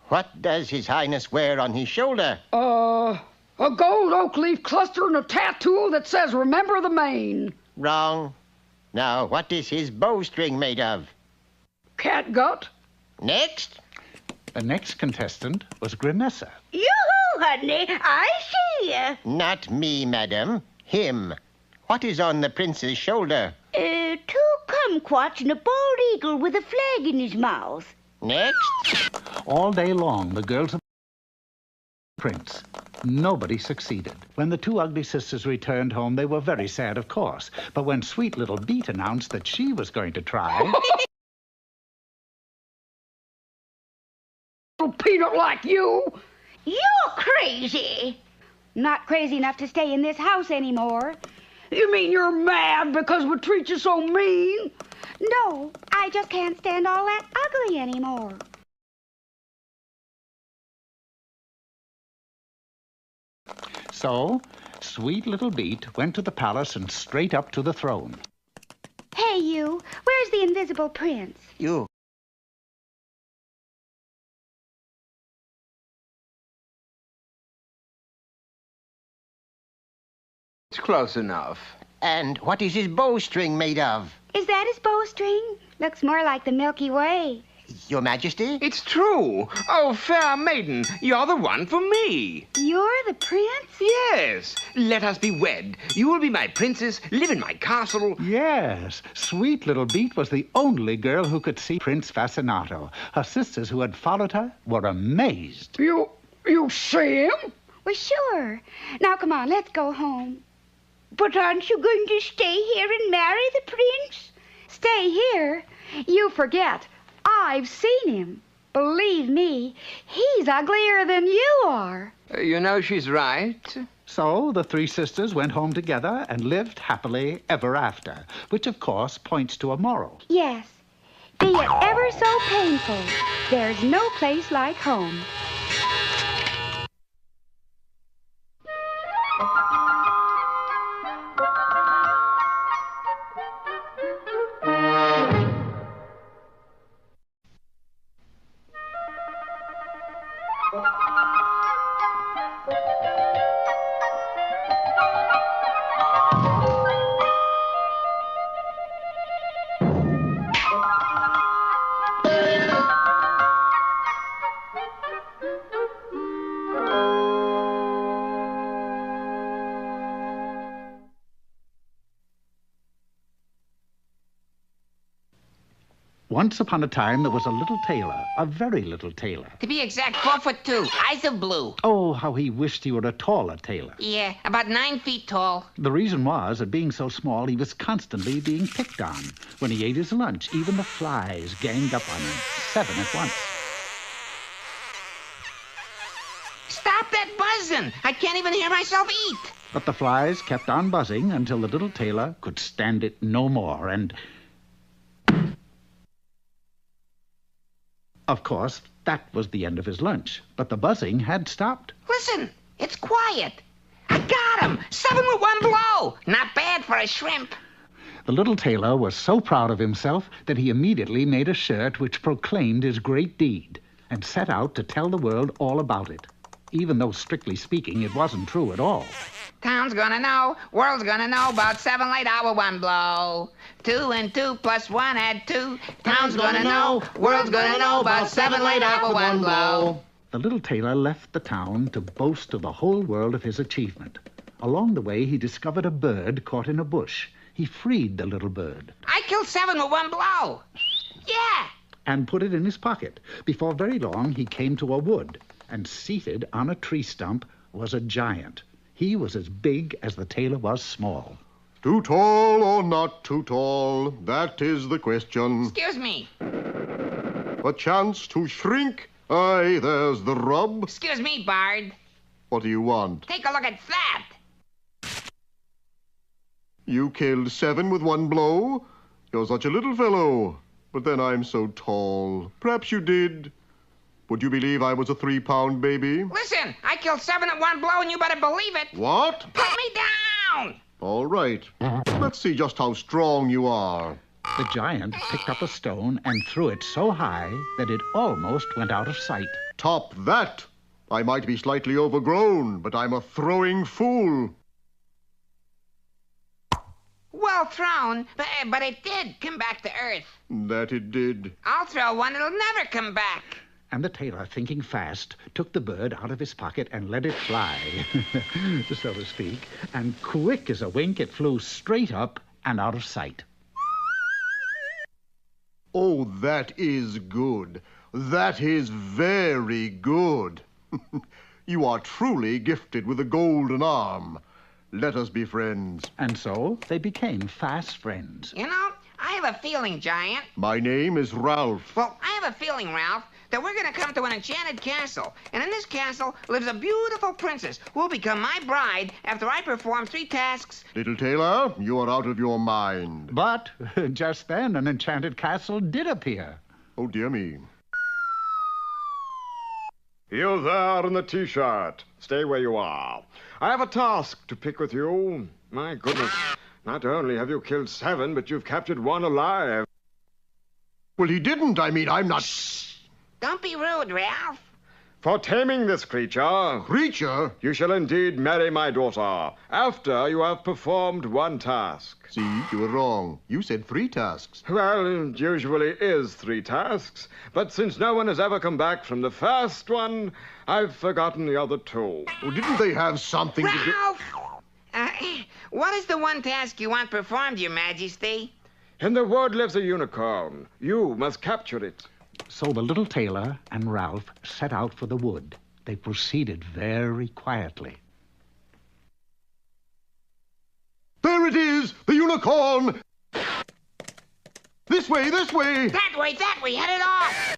What does His Highness wear on his shoulder? A gold oak leaf cluster and a tattoo that says, Remember the Maine. Wrong. Now, what is his bowstring made of? Catgut. Next. The next contestant was Grimessa. Yoo-hoo, honey. I see you. Not me, madam. Him. What is on the prince's shoulder? Two kumquats and a bald eagle with a flag in his mouth. Next. All day long, the girls of the prince. Nobody succeeded. When the two ugly sisters returned home, they were very sad, of course. But when sweet little Beat announced that she was going to try... Little peanut like you. You're crazy. Not crazy enough to stay in this house anymore. You mean you're mad because we treat you so mean? No, I just can't stand all that ugly anymore. So, sweet little Beat went to the palace and straight up to the throne. Hey, you, where's the invisible prince? You. It's close enough. And what is his bowstring made of? Is that his bowstring? Looks more like the Milky Way. Your Majesty? It's true. Oh, fair maiden, you're the one for me. You're the prince? Yes. Let us be wed. You will be my princess, live in my castle. Yes, sweet little Beat was the only girl who could see Prince Fascinato. Her sisters who had followed her were amazed. You see him? Well, sure. Now, come on, let's go home. But aren't you going to stay here and marry the prince? Stay here? You forget. I've seen him. Believe me, he's uglier than you are. You know she's right. So the three sisters went home together and lived happily ever after, which of course points to a moral. Yes. Be it ever so painful, there's no place like home. Once upon a time, there was a little tailor, a very little tailor. To be exact, 4'2", eyes of blue. Oh, how he wished he were a taller tailor. Yeah, about 9 feet tall. The reason was that being so small, he was constantly being picked on. When he ate his lunch, even the flies ganged up on him, 7 at once. Stop that buzzing! I can't even hear myself eat. But the flies kept on buzzing until the little tailor could stand it no more, and... Of course, that was the end of his lunch, but the buzzing had stopped. Listen, it's quiet. I got him! 7 with 1 blow! Not bad for a shrimp. The little tailor was so proud of himself that he immediately made a shirt which proclaimed his great deed and set out to tell the world all about it, even though, strictly speaking, it wasn't true at all. Town's gonna know, world's gonna know about 7 late hour 1 blow. 2 and 2 plus 1 add 2. Town's gonna know, world's gonna know about 7 late hour 1 blow. The little tailor left the town to boast to the whole world of his achievement. Along the way, he discovered a bird caught in a bush. He freed the little bird. I killed 7 with 1 blow. Yeah! And put it in his pocket. Before very long, he came to a wood, and seated on a tree stump was a giant. He was as big as the tailor was small. Too tall or not too tall? That is the question. Excuse me. A chance to shrink? Aye, there's the rub. Excuse me, Bard. What do you want? Take a look at that. You killed 7 with 1 blow? You're such a little fellow. But then I'm so tall. Perhaps you did. Would you believe I was a 3-pound baby? Listen, I killed 7 at 1 blow, and you better believe it. What? Put me down! All right. Let's see just how strong you are. The giant picked up a stone and threw it so high that it almost went out of sight. Top that! I might be slightly overgrown, but I'm a throwing fool. Well thrown, but it did come back to Earth. That it did. I'll throw one that'll never come back. And the tailor, thinking fast, took the bird out of his pocket and let it fly, so to speak. And quick as a wink, it flew straight up and out of sight. Oh, that is good. That is very good. You are truly gifted with a golden arm. Let us be friends. And so they became fast friends. You know, I have a feeling, Giant. My name is Ralph. Well, I have a feeling, Ralph, that we're going to come to an enchanted castle. And in this castle lives a beautiful princess who will become my bride after I perform 3 tasks. Little tailor, you are out of your mind. But just then an enchanted castle did appear. Oh, dear me. You there in the T-shirt. Stay where you are. I have a task to pick with you. My goodness. Not only have you killed 7, but you've captured 1 alive. Well, he didn't. I mean, I'm not... Shh! Don't be rude, Ralph. For taming this creature... Creature? You shall indeed marry my daughter, after you have performed 1 task. See, you were wrong. You said 3 tasks. Well, it usually is 3 tasks, but since no one has ever come back from the first one, I've forgotten the other 2. Well, didn't they have something to do... Ralph! What is the 1 task you want performed, Your Majesty? In the wood lives a unicorn. You must capture it. So the little tailor and Ralph set out for the wood. They proceeded very quietly. There it is! The unicorn! This way, this way! That way, head it off!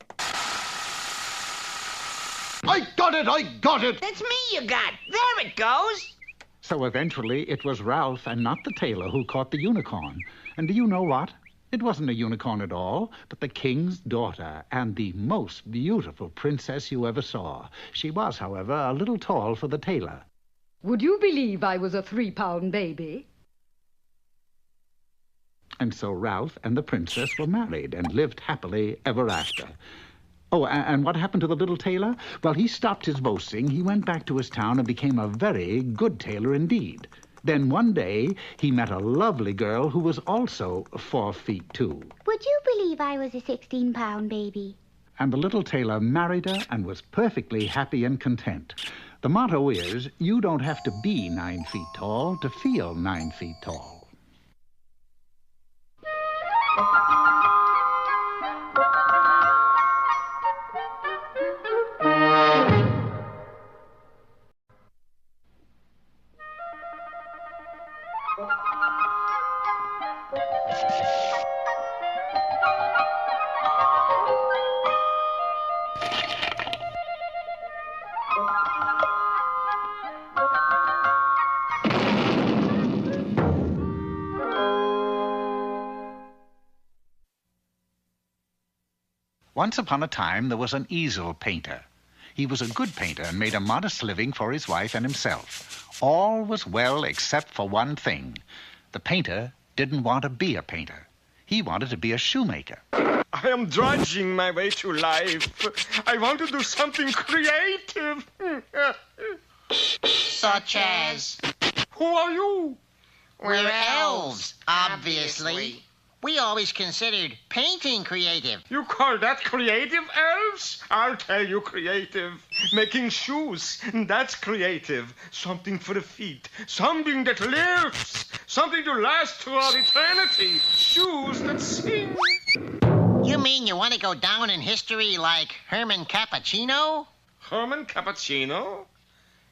I got it, I got it! That's me you got. There it goes. So eventually it was Ralph and not the tailor who caught the unicorn. And do you know what? It wasn't a unicorn at all, but the king's daughter and the most beautiful princess you ever saw. She was, however, a little tall for the tailor. Would you believe I was a 3-pound baby? And so Ralph and the princess were married and lived happily ever after. Oh, and what happened to the little tailor? Well, he stopped his boasting, he went back to his town and became a very good tailor indeed. Then one day, he met a lovely girl who was also 4 feet 2. Would you believe I was a 16-pound baby? And the little tailor married her and was perfectly happy and content. The motto is, you don't have to be 9 feet tall to feel 9 feet tall. Once upon a time, there was an easel painter. He was a good painter and made a modest living for his wife and himself. All was well except for one thing. The painter didn't want to be a painter. He wanted to be a shoemaker. I am drudging my way through life. I want to do something creative. Such as? Who are you? We're elves, obviously. We always considered painting creative. You call that creative, elves? I'll tell you creative. Making shoes, that's creative. Something for the feet. Something that lives. Something to last throughout eternity. Shoes that sing. You mean you want to go down in history like Herman Cappuccino? Herman Cappuccino?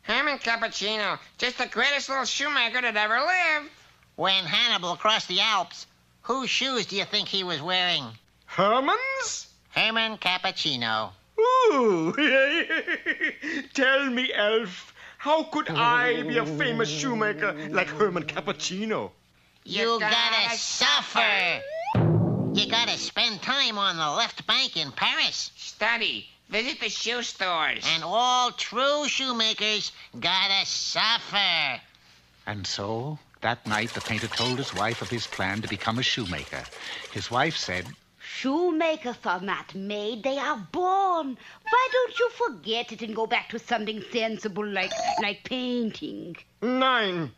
Herman Cappuccino, just the greatest little shoemaker that ever lived. When Hannibal crossed the Alps, whose shoes do you think he was wearing? Herman's? Herman Cappuccino. Ooh! Tell me, elf, how could I be a famous shoemaker like Herman Cappuccino? You gotta suffer. You gotta spend time on the left bank in Paris. Study. Visit the shoe stores. And all true shoemakers gotta suffer. And so, that night, the painter told his wife of his plan to become a shoemaker. His wife said, Shoemakers are not made, they are born. Why don't you forget it and go back to something sensible like painting? 9.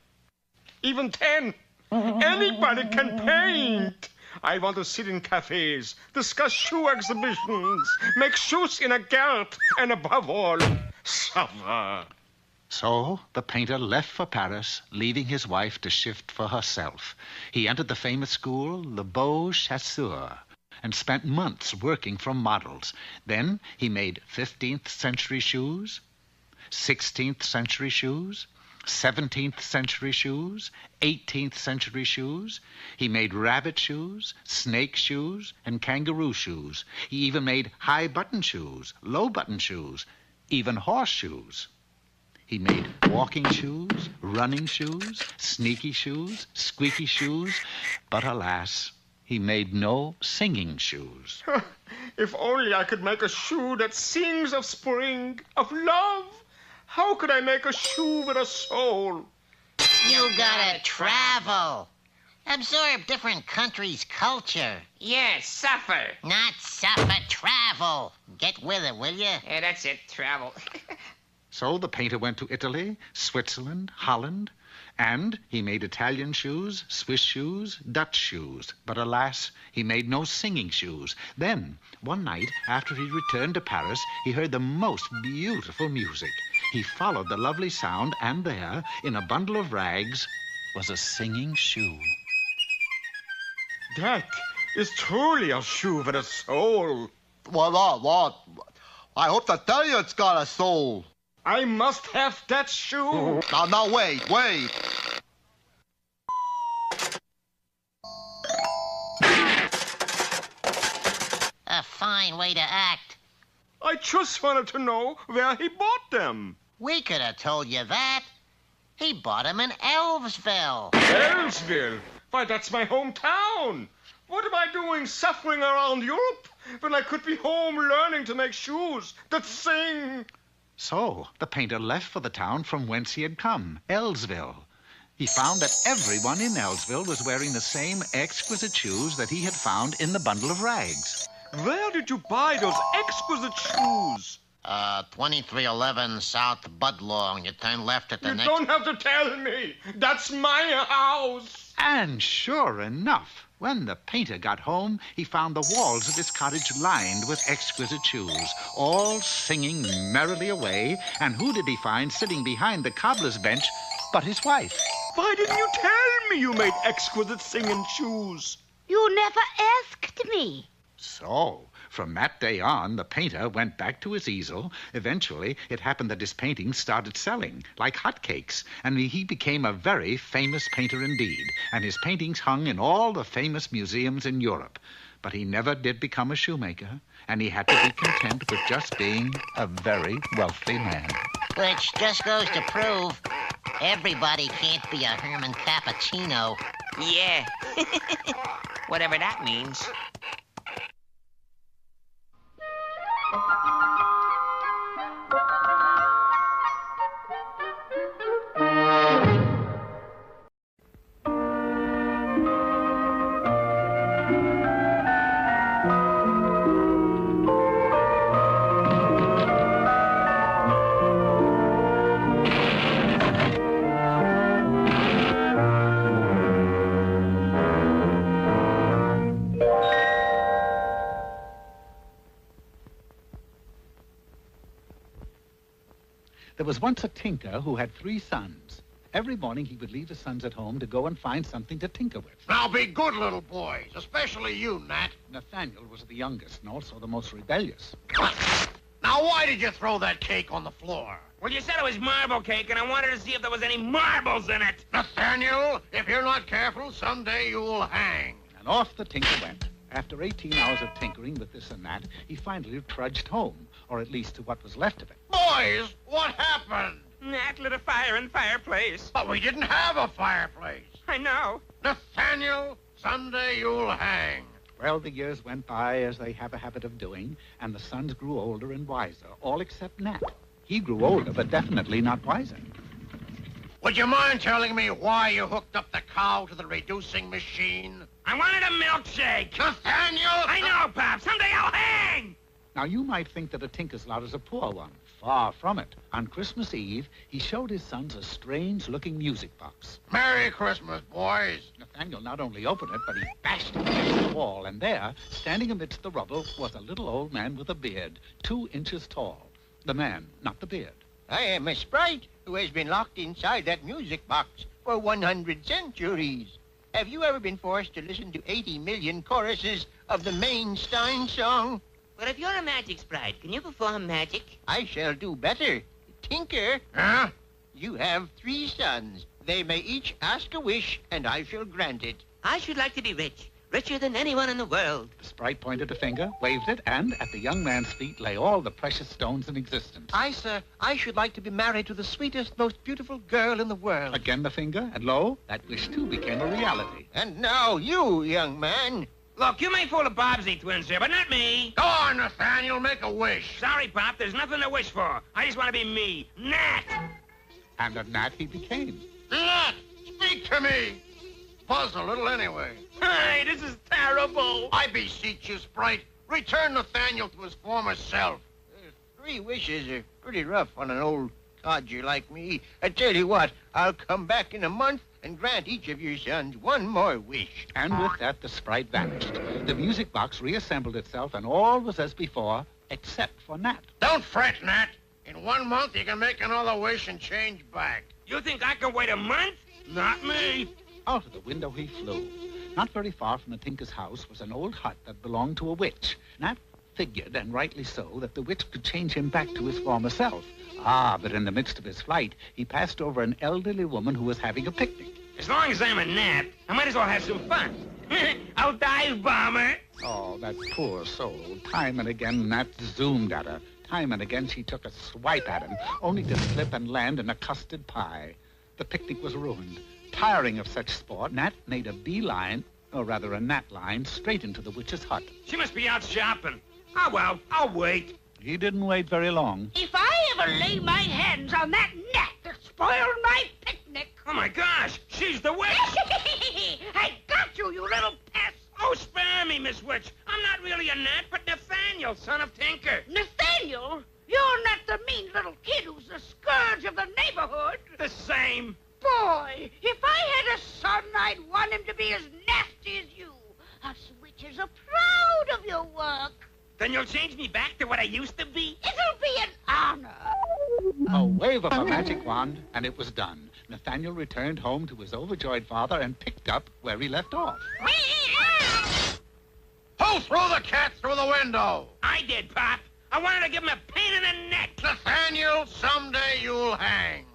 Even 10. Anybody can paint. I want to sit in cafes, discuss shoe exhibitions, make shoes in a garret, and above all, suffer. So the painter left for Paris, leaving his wife to shift for herself. He entered the famous school, the Beaux Chasseurs, and spent months working from models. Then he made 15th century shoes, 16th century shoes, 17th century shoes, 18th century shoes. He made rabbit shoes, snake shoes, and kangaroo shoes. He even made high button shoes, low button shoes, even horseshoes. He made walking shoes, running shoes, sneaky shoes, squeaky shoes, but alas, he made no singing shoes. If only I could make a shoe that sings of spring, of love. How could I make a shoe with a soul? You gotta travel. Absorb different countries' culture. Yes, suffer. Not suffer, travel. Get with it, will you? Yeah, that's it, travel. So the painter went to Italy, Switzerland, Holland, and he made Italian shoes, Swiss shoes, Dutch shoes. But alas, he made no singing shoes. Then, one night, after he returned to Paris, he heard the most beautiful music. He followed the lovely sound, and there, in a bundle of rags, was a singing shoe. That is truly a shoe with a soul. What? I hope to tell you it's got a soul. I must have that shoe. Now, wait. A fine way to act. I just wanted to know where he bought them. We could have told you that. He bought them in Elvesville. Elvesville? Why, that's my hometown. What am I doing suffering around Europe when I could be home learning to make shoes that sing? So the painter left for the town from whence he had come, Elvesville. He found that everyone in Elvesville was wearing the same exquisite shoes that he had found in the bundle of rags. Where did you buy those exquisite shoes? 2311 South Budlong. You turn left at the next... You don't have to tell me. That's my house. And sure enough, when the painter got home, he found the walls of his cottage lined with exquisite shoes, all singing merrily away. And who did he find sitting behind the cobbler's bench but his wife? Why didn't you tell me you made exquisite singing shoes? You never asked me. So, From that day on, the painter went back to his easel. Eventually, it happened that his paintings started selling like hotcakes, and he became a very famous painter indeed, and his paintings hung in all the famous museums in Europe. But he never did become a shoemaker, and he had to be content with just being a very wealthy man. Which just goes to prove everybody can't be a Herman Cappuccino. Yeah. Whatever that means. There was once a tinker who had 3 sons. Every morning he would leave his sons at home to go and find something to tinker with. Now be good little boys, especially you, Nat. Nathaniel was the youngest and also the most rebellious. Now why did you throw that cake on the floor? Well, you said it was marble cake, and I wanted to see if there was any marbles in it. Nathaniel, if you're not careful, someday you'll hang. And off the tinker went. After 18 hours of tinkering with this and that, he finally trudged home, or at least to what was left of it. Boys, what happened? Nat lit a fire in the fireplace. But we didn't have a fireplace. I know. Nathaniel, someday you'll hang. Well, the years went by as they have a habit of doing, and the sons grew older and wiser, all except Nat. He grew older, but definitely not wiser. Would you mind telling me why you hooked up the cow to the reducing machine? I wanted a milkshake. Nathaniel! I know, Pop. Someday I'll hang! Now, you might think that a tinker's lot is a poor one. Far from it. On Christmas Eve, he showed his sons a strange-looking music box. Merry Christmas, boys. Nathaniel not only opened it, but he bashed it against the wall, and there, standing amidst the rubble, was a little old man with a beard, 2 inches tall. The man, not the beard. I am a sprite who has been locked inside that music box for 100 centuries. Have you ever been forced to listen to 80 million choruses of the Mainstein song? But if you're a magic sprite, can you perform magic? I shall do better. Tinker. Huh? You have 3 sons. They may each ask a wish, and I shall grant it. I should like to be rich. Richer than anyone in the world. The sprite pointed a finger, waved it, and at the young man's feet lay all the precious stones in existence. Sir, I should like to be married to the sweetest, most beautiful girl in the world. Again the finger, and lo, that wish too became a reality. And now you, young man. Look, you may fool the Bobbsey twins here, but not me. Go on, Nathaniel, make a wish. Sorry, Pop, there's nothing to wish for. I just want to be me, Nat. And a Nat he became. Nat, speak to me. Buzz a little anyway. Hey, this is terrible. I beseech you, Sprite, return Nathaniel to his former self. 3 wishes are pretty rough on an old codger like me. I tell you what, I'll come back in a month and grant each of your sons 1 more wish. And with that, the sprite vanished. The music box reassembled itself, and all was as before, except for Nat. Don't fret, Nat. In 1 month, you can make another wish and change back. You think I can wait a month? Not me. Out of the window he flew. Not very far from the tinker's house was an old hut that belonged to a witch. Nat figured, and rightly so, that the witch could change him back to his former self. But in the midst of his flight, he passed over an elderly woman who was having a picnic. As long as I'm a Nat, I might as well have some fun. I'll dive bomber. Oh, that poor soul. Time and again, Nat zoomed at her. Time and again, she took a swipe at him, only to slip and land in a custard pie. The picnic was ruined. Tiring of such sport, Nat made a beeline, or rather a gnat line, straight into the witch's hut. She must be out shopping. Oh, well, I'll wait. He didn't wait very long. If I ever lay my hands on that gnat that spoiled my picnic... Oh, my gosh, she's the witch. I got you, you little pest. Oh, spare me, Miss Witch. I'm not really a Nat, but Nathaniel, son of Tinker. Nathaniel? You're not the mean little kid who's the scourge of the neighborhood. The same. Boy, if I had a son, I'd want him to be as nasty as you. Us witches are proud of your work. Then you'll change me back to what I used to be? It'll be an honor. A wave of a magic wand, and it was done. Nathaniel returned home to his overjoyed father and picked up where he left off. Who Who threw the cat through the window? I did, Pop. I wanted to give him a pain in the neck. Nathaniel, someday you'll hang.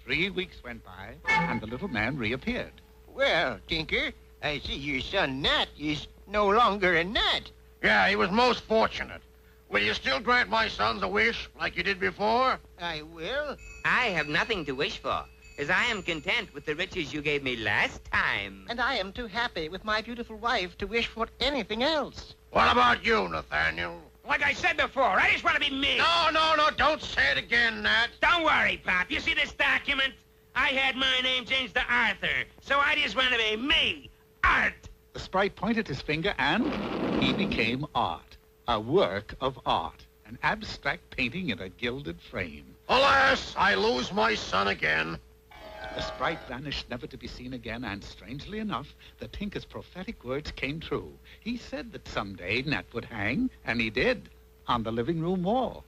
3 weeks went by, and the little man reappeared. Well, Tinker, I see your son Nat is no longer a gnat. Yeah, he was most fortunate. Will you still grant my sons a wish like you did before? I will. I have nothing to wish for, as I am content with the riches you gave me last time. And I am too happy with my beautiful wife to wish for anything else. What about you, Nathaniel? Like I said before, I just want to be me. No, don't say it again, Nat. Don't worry, Pop. You see this document? I had my name changed to Arthur, so I just want to be me. Art. The sprite pointed his finger, and he became art. A work of art. An abstract painting in a gilded frame. Alas, I lose my son again. The sprite vanished never to be seen again, and strangely enough, the Tinker's prophetic words came true. He said that someday Nat would hang, and he did, on the living room wall.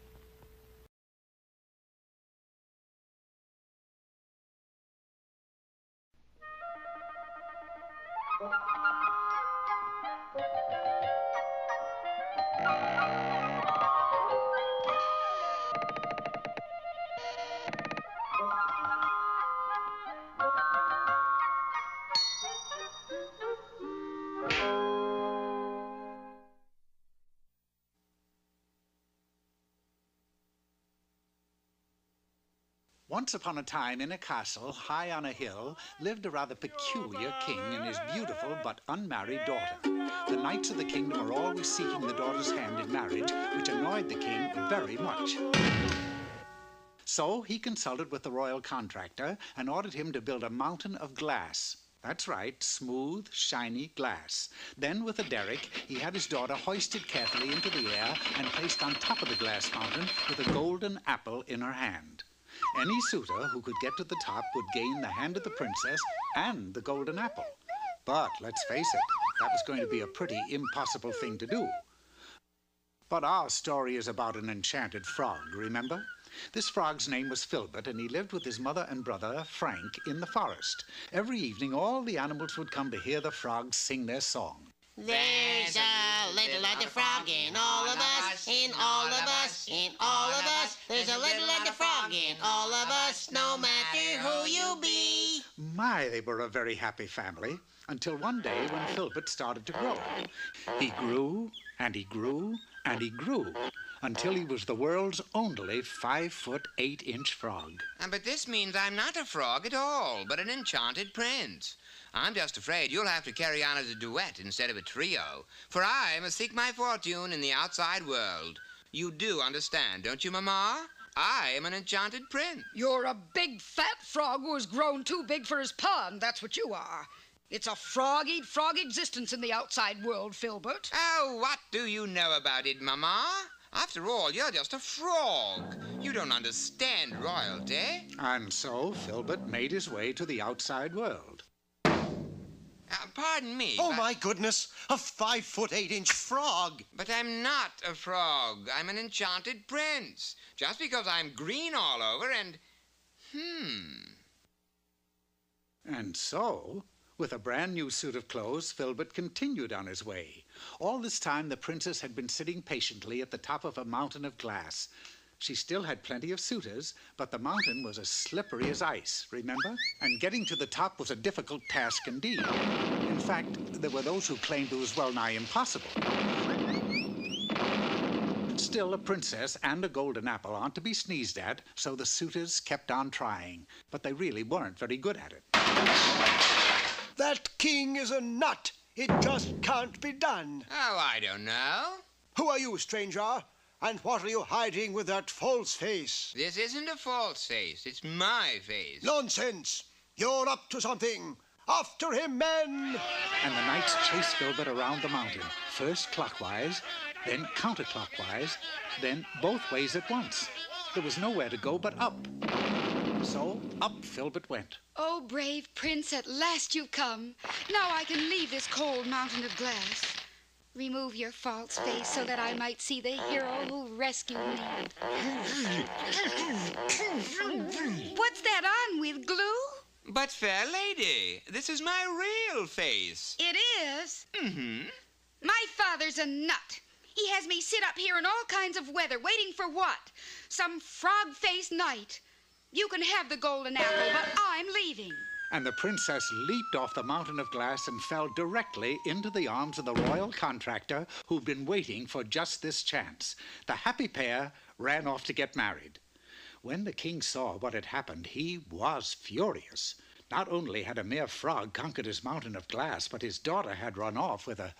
Once upon a time, in a castle high on a hill, lived a rather peculiar king and his beautiful but unmarried daughter. The knights of the kingdom were always seeking the daughter's hand in marriage, which annoyed the king very much. So he consulted with the royal contractor and ordered him to build a mountain of glass. That's right, smooth, shiny glass. Then, with a derrick, he had his daughter hoisted carefully into the air and placed on top of the glass mountain with a golden apple in her hand. Any suitor who could get to the top would gain the hand of the princess and the golden apple. But let's face it, that was going to be a pretty impossible thing to do. But our story is about an enchanted frog, remember? This frog's name was Filbert, and he lived with his mother and brother, Frank, in the forest. Every evening, all the animals would come to hear the frogs sing their song. There's a little like the frog in all of us, in all of us, in all of us. There's a little like the frog in all of us, no matter who you be. My, they were a very happy family, until one day when Filbert started to grow. He grew, and he grew, and he grew, until he was the world's only 5'8" frog. But this means I'm not a frog at all, but an enchanted prince. I'm just afraid you'll have to carry on as a duet instead of a trio, for I must seek my fortune in the outside world. You do understand, don't you, Mama? I am an enchanted prince. You're a big fat frog who has grown too big for his pond, that's what you are. It's a frog-eat-frog existence in the outside world, Filbert. Oh, what do you know about it, Mama? After all, you're just a frog. You don't understand royalty. And so Filbert made his way to the outside world. Pardon me. Oh, my goodness, a 5'8" frog. But I'm not a frog. I'm an enchanted prince. Just because I'm green all over and... And so, with a brand new suit of clothes, Filbert continued on his way. All this time, the princess had been sitting patiently at the top of a mountain of glass. She still had plenty of suitors, but the mountain was as slippery as ice, remember? And getting to the top was a difficult task indeed. In fact, there were those who claimed it was well-nigh impossible. Still, a princess and a golden apple aren't to be sneezed at, so the suitors kept on trying. But they really weren't very good at it. That king is a nut. It just can't be done. Oh, I don't know. Who are you, stranger? And what are you hiding with that false face? This isn't a false face. It's my face. Nonsense! You're up to something. After him, men! And the knights chased Filbert around the mountain, first clockwise, then counterclockwise, then both ways at once. There was nowhere to go but up. So up Filbert went. Oh, brave prince, at last you've come. Now I can leave this cold mountain of glass. Remove your false face so that I might see the hero who rescued me. What's that on with, glue? But, fair lady, this is my real face. It is? Mm-hmm. My father's a nut. He has me sit up here in all kinds of weather, waiting for what? Some frog-faced knight. You can have the golden apple, but I'm leaving. And the princess leaped off the mountain of glass and fell directly into the arms of the royal contractor who'd been waiting for just this chance. The happy pair ran off to get married. When the king saw what had happened, he was furious. Not only had a mere frog conquered his mountain of glass, but his daughter had run off with a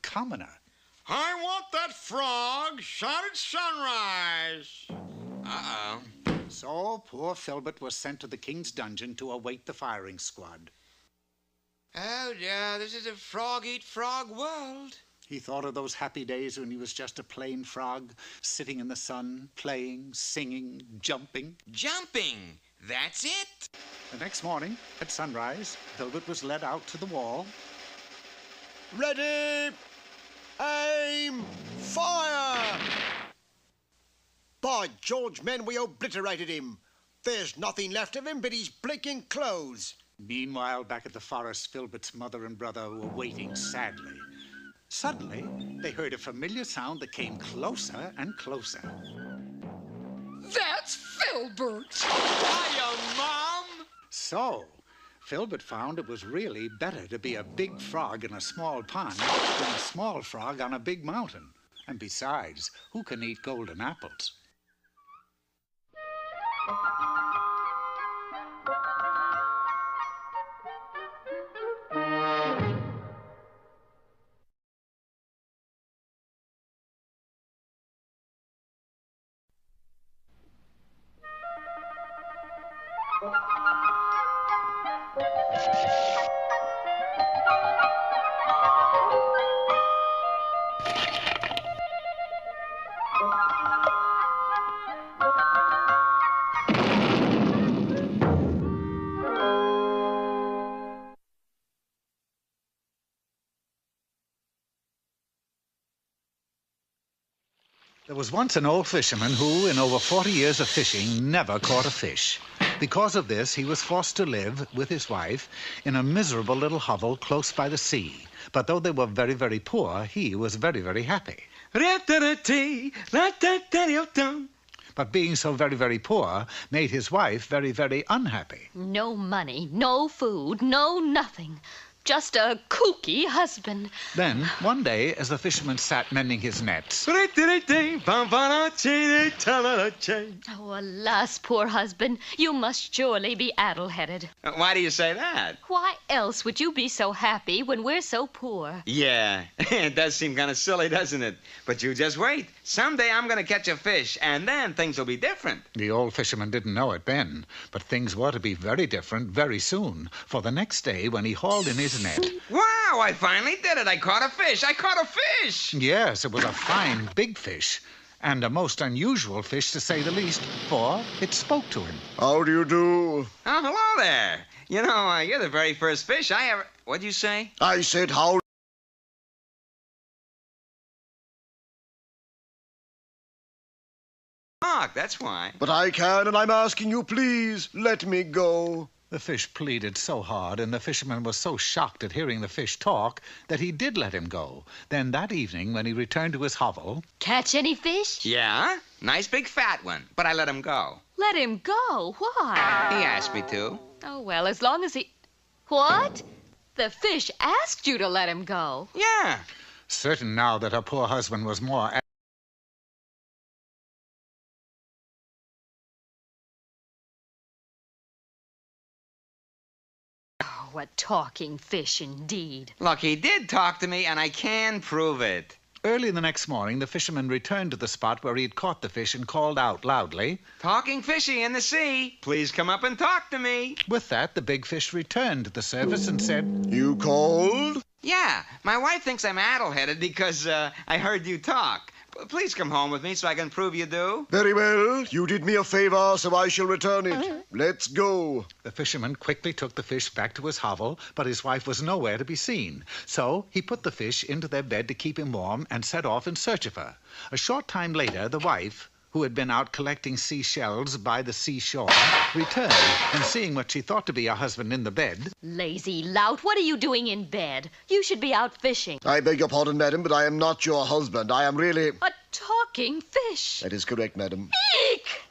commoner. I want that frog shot at sunrise. Uh-oh. So poor Filbert was sent to the king's dungeon to await the firing squad. Oh dear, this is a frog-eat-frog world. He thought of those happy days when he was just a plain frog, sitting in the sun, playing, singing, jumping. Jumping! That's it! The next morning, at sunrise, Filbert was led out to the wall. Ready! Aim! Fire! By George, men, we obliterated him. There's nothing left of him but his blinking clothes. Meanwhile, back at the forest, Filbert's mother and brother were waiting sadly. Suddenly, they heard a familiar sound that came closer and closer. That's Filbert! Hiya, Mom! So, Filbert found it was really better to be a big frog in a small pond than a small frog on a big mountain. And besides, who can eat golden apples? There was once an old fisherman who, in over 40 years of fishing, never caught a fish. Because of this, he was forced to live, with his wife, in a miserable little hovel close by the sea. But though they were very, very poor, he was very, very happy. But being so very, very poor made his wife very, very unhappy. No money, no food, no nothing. Just a kooky husband. Then, one day, as the fisherman sat mending his nets... Oh, alas, poor husband, you must surely be addle-headed. Why do you say that? Why else would you be so happy when we're so poor? Yeah, it does seem kind of silly, doesn't it? But you just wait. Someday I'm going to catch a fish, and then things will be different. The old fisherman didn't know it then, but things were to be very different very soon. For the next day, when he hauled in his net... Wow, I finally did it. I caught a fish. I caught a fish. Yes, it was a fine, big fish. And a most unusual fish, to say the least, for it spoke to him. How do you do? Oh, hello there. You know, you're the very first fish I ever... What'd you say? I said how... That's why. But I can, and I'm asking you, please, let me go. The fish pleaded so hard, and the fisherman was so shocked at hearing the fish talk that he did let him go. Then that evening, when he returned to his hovel... Catch any fish? Yeah, nice big fat one, but I let him go. Let him go? Why? He asked me to. Oh, well, as long as he... What? The fish asked you to let him go? Yeah. Certain now that her poor husband was more... Oh, a talking fish indeed. Look, he did talk to me, and I can prove it. Early the next morning, the fisherman returned to the spot where he had caught the fish and called out loudly, "Talking fishy in the sea, please come up and talk to me." With that, the big fish returned to the surface and said, "You called?" "Yeah, my wife thinks I'm addle-headed because I heard you talk. Please come home with me so I can prove you do." "Very well. You did me a favor, so I shall return it. Let's go." The fisherman quickly took the fish back to his hovel, but his wife was nowhere to be seen. So he put the fish into their bed to keep him warm and set off in search of her. A short time later, the wife, who had been out collecting seashells by the seashore, returned, and seeing what she thought to be her husband in the bed... Lazy lout, what are you doing in bed? You should be out fishing. I beg your pardon, madam, but I am not your husband. I am really... A talking fish. That is correct, madam. Eek!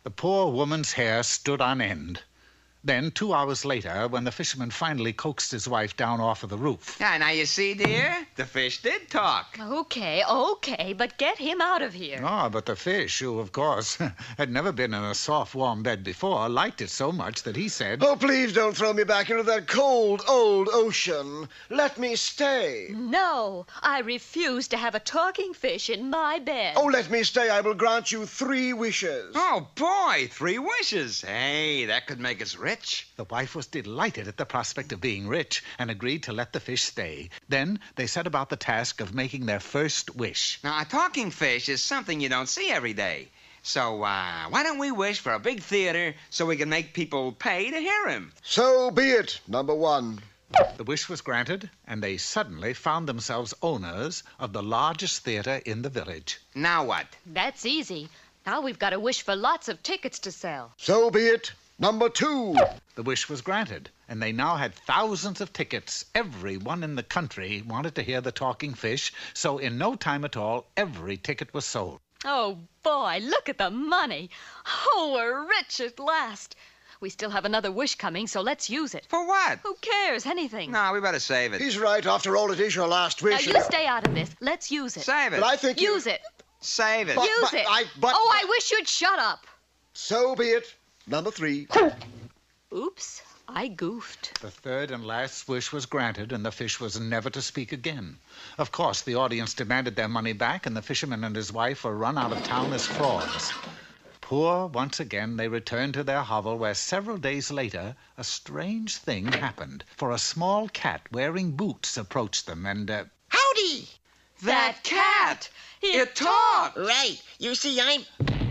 The poor woman's hair stood on end. Then, 2 hours later, when the fisherman finally coaxed his wife down off of the roof... Ah, now you see, dear, the fish did talk. Okay, but get him out of here. Ah, but the fish, who, of course, had never been in a soft, warm bed before, liked it so much that he said... Oh, please don't throw me back into that cold, old ocean. Let me stay. No, I refuse to have a talking fish in my bed. Oh, let me stay. I will grant you 3 wishes. Oh, boy, 3 wishes. Hey, that could make us rich. The wife was delighted at the prospect of being rich and agreed to let the fish stay. Then they set about the task of making their first wish. Now, a talking fish is something you don't see every day. So, why don't we wish for a big theater so we can make people pay to hear him? So be it, number 1. The wish was granted, and they suddenly found themselves owners of the largest theater in the village. Now what? That's easy. Now we've got to wish for lots of tickets to sell. So be it. Number 2. The wish was granted, and they now had thousands of tickets. Everyone in the country wanted to hear the talking fish, so in no time at all, every ticket was sold. Oh, boy, look at the money. Oh, we're rich at last. We still have another wish coming, so let's use it. For what? Who cares? Anything. No, we better save it. He's right. After all, it is your last wish. Now, you stay out of this. Let's use it. Save it. But I think Use it. Save it. Use it. I wish you'd shut up. So be it. Number 3. Oops, I goofed. The third and last wish was granted, and the fish was never to speak again. Of course, the audience demanded their money back, and the fisherman and his wife were run out of town as frauds. Poor, once again, they returned to their hovel, where several days later, a strange thing happened. For a small cat wearing boots approached them, and, Howdy! That cat! It talked! Right. You see, I'm...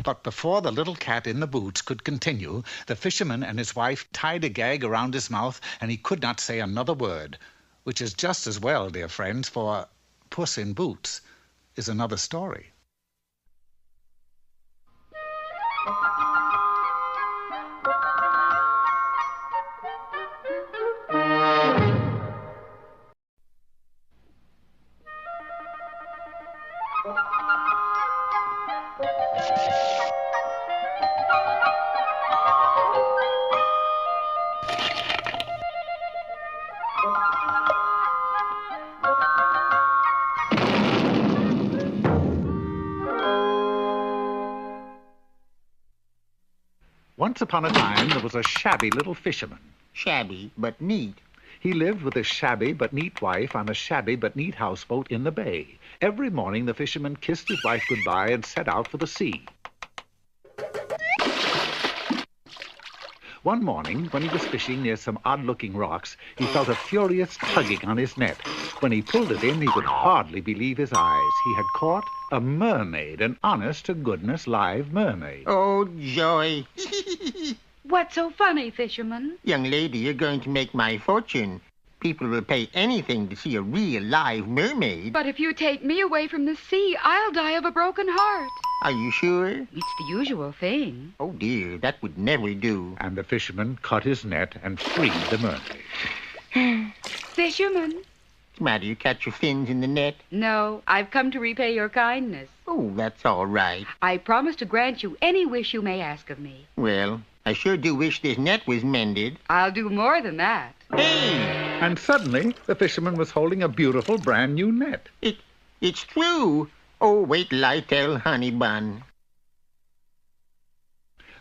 But before the little cat in the boots could continue, the fisherman and his wife tied a gag around his mouth, and he could not say another word, which is just as well, dear friends, for Puss in Boots is another story. Once upon a time, there was a shabby little fisherman. Shabby, but neat. He lived with his shabby but neat wife on a shabby but neat houseboat in the bay. Every morning, the fisherman kissed his wife goodbye and set out for the sea. One morning, when he was fishing near some odd-looking rocks, he felt a furious tugging on his net. When he pulled it in, he could hardly believe his eyes. He had caught a mermaid, an honest-to-goodness live mermaid. Oh, joy. What's so funny, fisherman? Young lady, you're going to make my fortune. People will pay anything to see a real live mermaid. But if you take me away from the sea, I'll die of a broken heart. Are you sure? It's the usual thing. Oh, dear, that would never do. And the fisherman cut his net and freed the mermaid. Fisherman? What's the matter? You catch your fins in the net? No, I've come to repay your kindness. Oh, that's all right. I promise to grant you any wish you may ask of me. Well, I sure do wish this net was mended. I'll do more than that. Hey! And suddenly, the fisherman was holding a beautiful brand-new net. It's true. Oh, wait till I tell Honey Bun.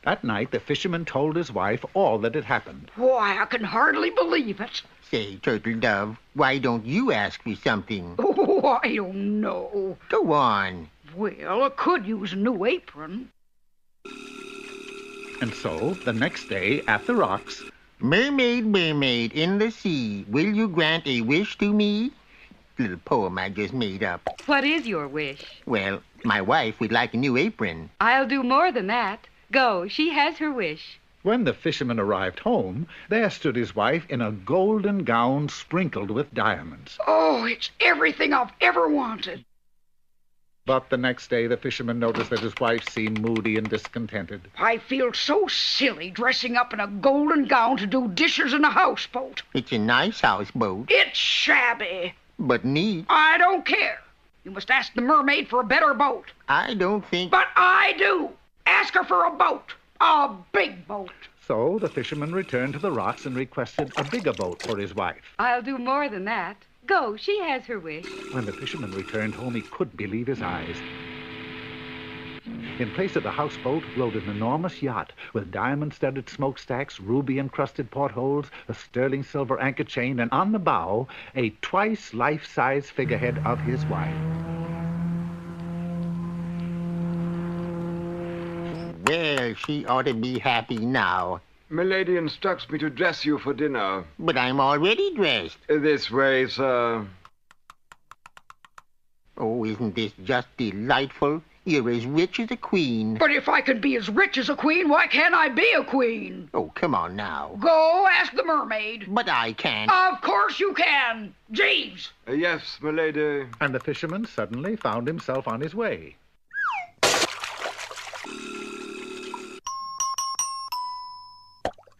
That night, the fisherman told his wife all that had happened. Why, I can hardly believe it. Say, Turtle Dove, why don't you ask me something? Oh, I don't know. Go on. Well, I could use a new apron. And so, the next day, at the rocks... Mermaid, mermaid in the sea, will you grant a wish to me? Little poem I just made up. What is your wish? Well, my wife would like a new apron. I'll do more than that. Go, she has her wish. When the fisherman arrived home, there stood his wife in a golden gown sprinkled with diamonds. Oh, it's everything I've ever wanted. But the next day, the fisherman noticed that his wife seemed moody and discontented. I feel so silly dressing up in a golden gown to do dishes in a houseboat. It's a nice houseboat. It's shabby. But neat. I don't care. You must ask the mermaid for a better boat. I don't think... But I do. Ask her for a boat. A big boat. So the fisherman returned to the rocks and requested a bigger boat for his wife. I'll do more than that. Go, she has her wish. When the fisherman returned home, he couldn't believe his eyes. In place of the houseboat rode an enormous yacht with diamond-studded smokestacks, ruby-encrusted portholes, a sterling silver anchor chain, and on the bow, a twice life-size figurehead of his wife. Well, she ought to be happy now. Milady instructs me to dress you for dinner. But I'm already dressed. This way, sir. Oh, isn't this just delightful? You're as rich as a queen. But if I can be as rich as a queen, why can't I be a queen? Oh, come on now. Go ask the mermaid. But I can't. Of course you can. Jeeves. Yes, milady. And the fisherman suddenly found himself on his way.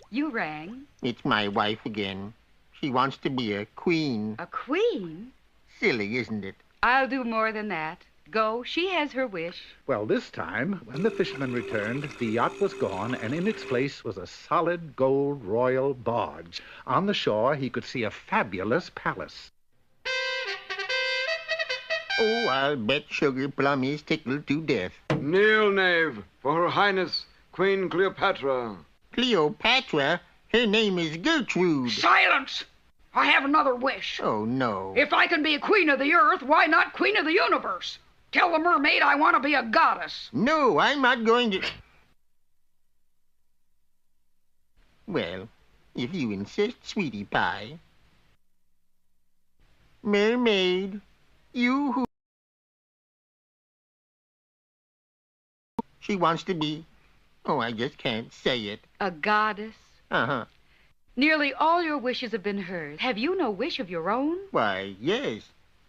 You rang. It's my wife again. She wants to be a queen. A queen? Silly, isn't it? I'll do more than that. Go, she has her wish. Well, this time, when the fisherman returned, the yacht was gone, and in its place was a solid gold royal barge. On the shore, he could see a fabulous palace. Oh, I'll bet Sugar Plum is tickled to death. Kneel, knave, for Her Highness Queen Cleopatra. Cleopatra? Her name is Gertrude. Silence! I have another wish. Oh, no. If I can be a queen of the earth, why not queen of the universe? Tell the mermaid I want to be a goddess. No, I'm not going to... Well, if you insist, sweetie pie. Mermaid, you who... She wants to be... Oh, I just can't say it. A goddess? Uh-huh. Nearly all your wishes have been heard. Have you no wish of your own? Why, yes.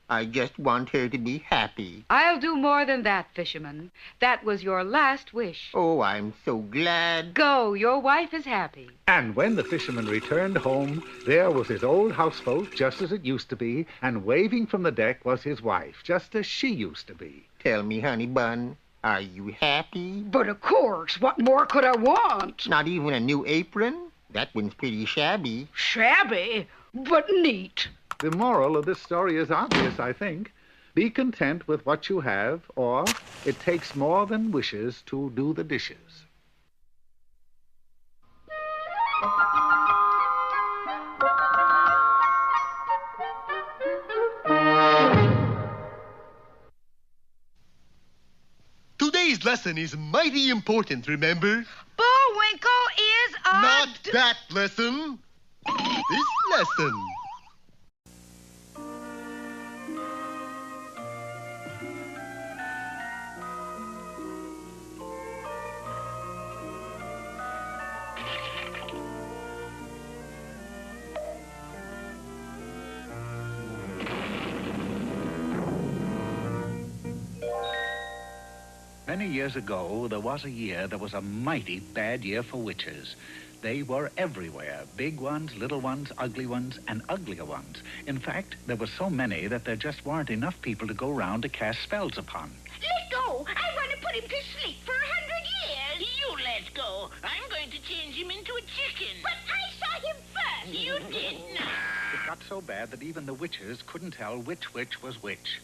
I just want her to be happy. I'll do more than that, fisherman. That was your last wish. Oh, I'm so glad. Go, your wife is happy. And when the fisherman returned home, there was his old houseboat, just as it used to be, and waving from the deck was his wife, just as she used to be. Tell me, honey bun, are you happy? But of course, what more could I want? Not even a new apron? That one's pretty shabby. Shabby, but neat. The moral of this story is obvious, I think. Be content with what you have, or it takes more than wishes to do the dishes. Today's lesson is mighty important, remember? Bullwinkle is a... Not that lesson. This lesson. Many years ago, there was a year that was a mighty bad year for witches. They were everywhere, big ones, little ones, ugly ones, and uglier ones. In fact, there were so many that there just weren't enough people to go round to cast spells upon. Let go! I want to put him to sleep for 100 years. You let go. I'm going to change him into a chicken. But I saw him first. You did not. It got so bad that even the witches couldn't tell which witch was which.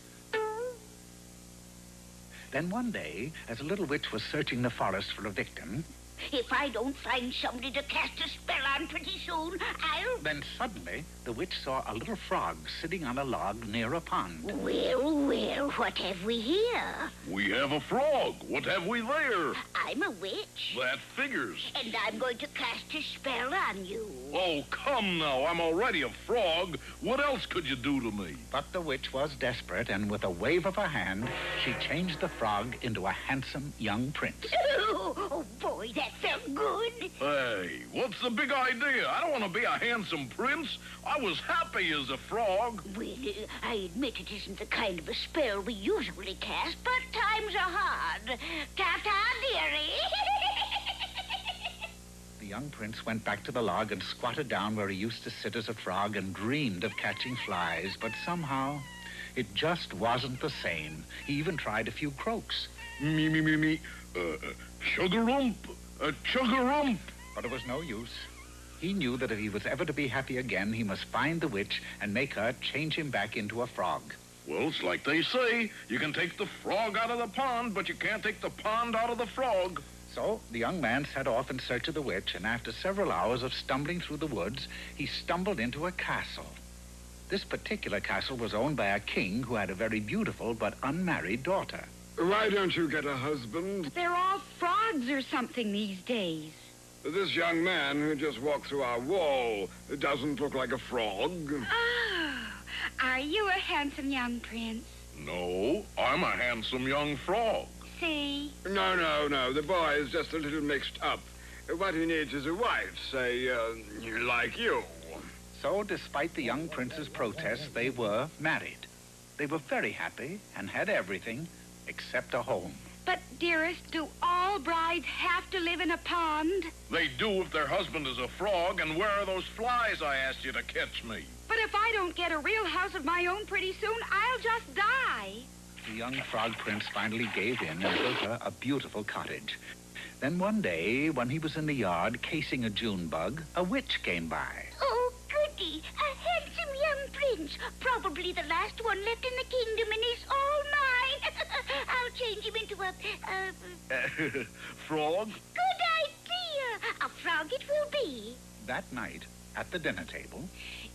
Then one day, as a little witch was searching the forest for a victim... If I don't find somebody to cast a spell on pretty soon, I'll... Then suddenly, the witch saw a little frog sitting on a log near a pond. Well, what have we here? We have a frog. What have we there? I'm a witch. That figures. And I'm going to cast a spell on you. Oh, come now. I'm already a frog. What else could you do to me? But the witch was desperate, and with a wave of her hand, she changed the frog into a handsome young prince. Oh, boy, boy. That felt good. Hey, what's the big idea? I don't want to be a handsome prince. I was happy as a frog. Well, I admit it isn't the kind of a spell we usually cast, but times are hard. Ta-ta, dearie. The young prince went back to the log and squatted down where he used to sit as a frog and dreamed of catching flies, but somehow it just wasn't the same. He even tried a few croaks. Me. Chug-a-rump. Chug-a-rump. But it was no use. He knew that if he was ever to be happy again, he must find the witch and make her change him back into a frog. Well, it's like they say. You can take the frog out of the pond, but you can't take the pond out of the frog. So the young man set off in search of the witch, and after several hours of stumbling through the woods, he stumbled into a castle. This particular castle was owned by a king who had a very beautiful but unmarried daughter. Why don't you get a husband? They're all frogs or something these days. This young man who just walked through our wall doesn't look like a frog. Oh, are you a handsome young prince? No, I'm a handsome young frog. See? No. The boy is just a little mixed up. What he needs is a wife, say, like you. So, despite the young prince's protests, they were married. They were very happy and had everything except a home. But, dearest, do all brides have to live in a pond? They do if their husband is a frog, and where are those flies I asked you to catch me? But if I don't get a real house of my own pretty soon, I'll just die. The young frog prince finally gave in and built her a beautiful cottage. Then one day, when he was in the yard casing a June bug, a witch came by. Oh, goody. A handsome young prince. Probably the last one left in the kingdom, and he's all mine. I'll change him into a Frog? Good idea. A frog it will be. That night, at the dinner table...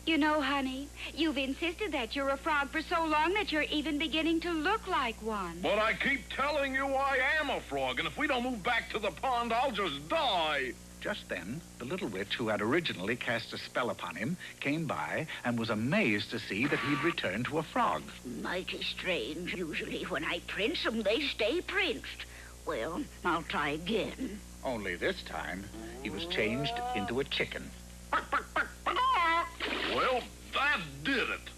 You know, honey, you've insisted that you're a frog for so long that you're even beginning to look like one. But I keep telling you I am a frog, and if we don't move back to the pond, I'll just die. Just then, the little witch who had originally cast a spell upon him came by and was amazed to see that he'd returned to a frog. Mighty strange. Usually when I prince them, they stay princed. Well, I'll try again. Only this time, he was changed into a chicken. Well, that did it.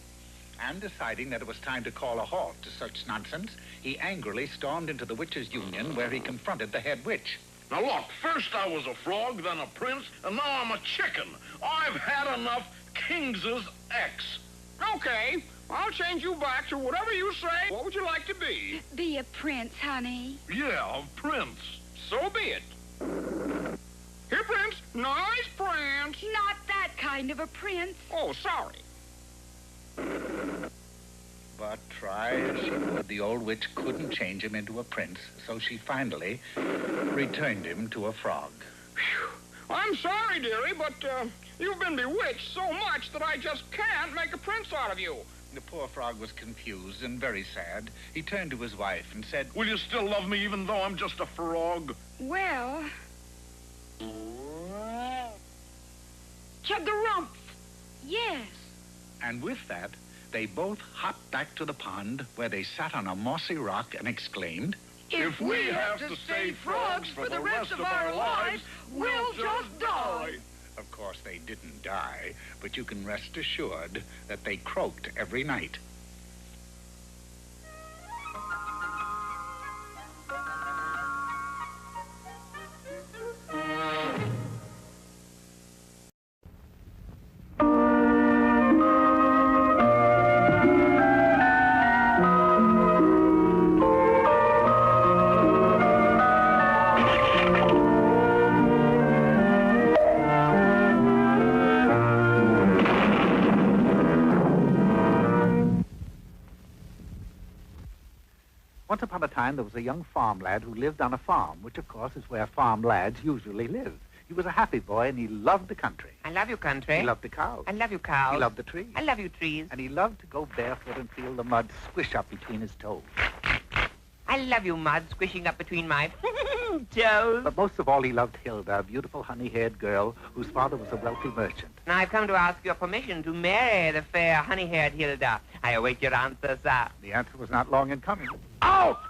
And deciding that it was time to call a halt to such nonsense, he angrily stormed into the witches' union where he confronted the head witch. Now look, first I was a frog, then a prince, and now I'm a chicken. I've had enough Kings's X. Okay, I'll change you back to whatever you say. What would you like to be? Be a prince, honey. Yeah, a prince. So be it. Here, Prince. Nice prince. Not that kind of a prince. Oh, sorry. But try as she would, the old witch couldn't change him into a prince, so she finally returned him to a frog. Whew. I'm sorry, dearie, but you've been bewitched so much that I just can't make a prince out of you. The poor frog was confused and very sad. He turned to his wife and said, Will you still love me even though I'm just a frog? Well... Chug-a-rump. Yes. And with that, they both hopped back to the pond where they sat on a mossy rock and exclaimed, If we have to stay frogs for the rest of our lives, we'll just die. Of course, they didn't die, but you can rest assured that they croaked every night. Once upon a time, there was a young farm lad who lived on a farm, which, of course, is where farm lads usually live. He was a happy boy, and he loved the country. I love you, country. He loved the cows. I love you, cows. He loved the trees. I love you, trees. And he loved to go barefoot and feel the mud squish up between his toes. I love you, mud, squishing up between my toes. But most of all, he loved Hilda, a beautiful honey-haired girl whose father was a wealthy merchant. Now I've come to ask your permission to marry the fair honey-haired Hilda. I await your answer, sir. The answer was not long in coming. Out!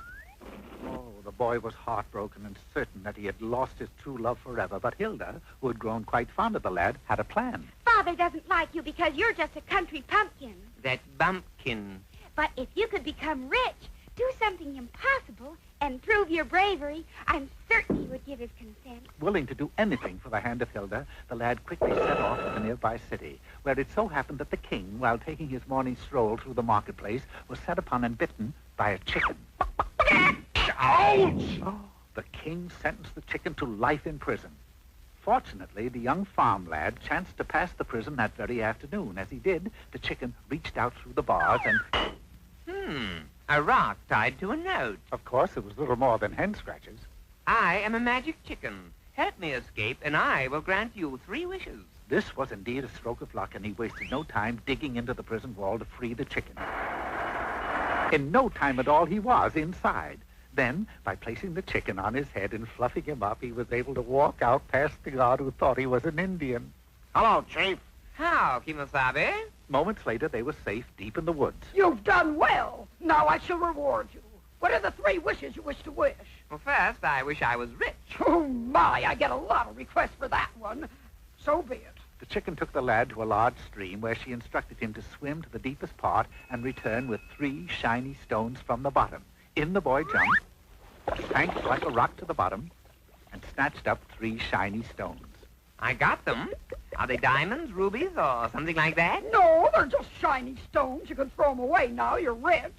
Oh, the the boy was heartbroken and certain that he had lost his true love forever. But Hilda, who had grown quite fond of the lad, had a plan. Father doesn't like you because you're just a country pumpkin. That bumpkin. But if you could become rich, do something impossible, and prove your bravery, I'm certain he would give his consent. Willing to do anything for the hand of Hilda, the lad quickly set off to the nearby city, where it so happened that the king, while taking his morning stroll through the marketplace, was set upon and bitten by a chicken. Ouch! Oh, the king sentenced the chicken to life in prison. Fortunately, the young farm lad chanced to pass the prison that very afternoon. As he did, the chicken reached out through the bars and... A rock tied to a note. Of course, it was little more than hen scratches. I am a magic chicken. Help me escape, and I will grant you 3 wishes. This was indeed a stroke of luck, and he wasted no time digging into the prison wall to free the chicken. In no time at all, he was inside. Then, by placing the chicken on his head and fluffing him up, he was able to walk out past the guard who thought he was an Indian. Hello, Chief. How, Kimosabe? Moments later, they were safe deep in the woods. You've done well. Now I shall reward you. What are the 3 wishes you wish to wish? Well, first, I wish I was rich. Oh, my, I get a lot of requests for that one. So be it. The chicken took the lad to a large stream where she instructed him to swim to the deepest part and return with 3 shiny stones from the bottom. In the boy jumped, sank like a rock to the bottom, and snatched up 3 shiny stones. I got them. Are they diamonds, rubies, or something like that? No, they're just shiny stones. You can throw them away now. You're rich.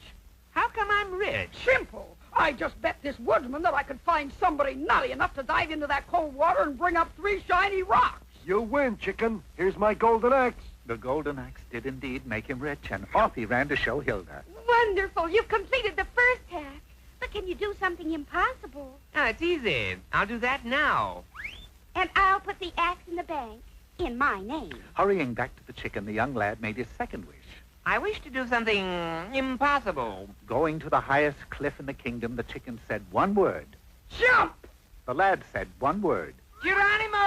How come I'm rich? Simple. I just bet this woodsman that I could find somebody nutty enough to dive into that cold water and bring up 3 shiny rocks. You win, chicken. Here's my golden axe. The golden axe did indeed make him rich, and off he ran to show Hilda. Wonderful. You've completed the first task. But can you do something impossible? Oh, it's easy. I'll do that now. And I'll put the axe in the bank in my name. Hurrying back to the chicken, the young lad made his second wish. I wish to do something impossible. Going to the highest cliff in the kingdom, the chicken said one word. Jump! The lad said one word. Geronimo!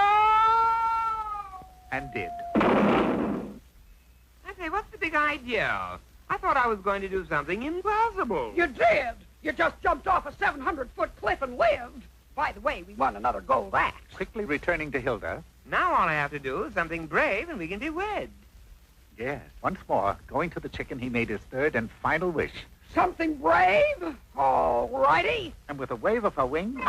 And did. I say, what's the big idea? I thought I was going to do something impossible. You did. You just jumped off a 700-foot cliff and lived. By the way, we won another gold axe. Quickly returning to Hilda. Now all I have to do is something brave and we can be wed. Yes, once more, going to the chicken, he made his third and final wish. Something brave? All righty. And with a wave of her wing...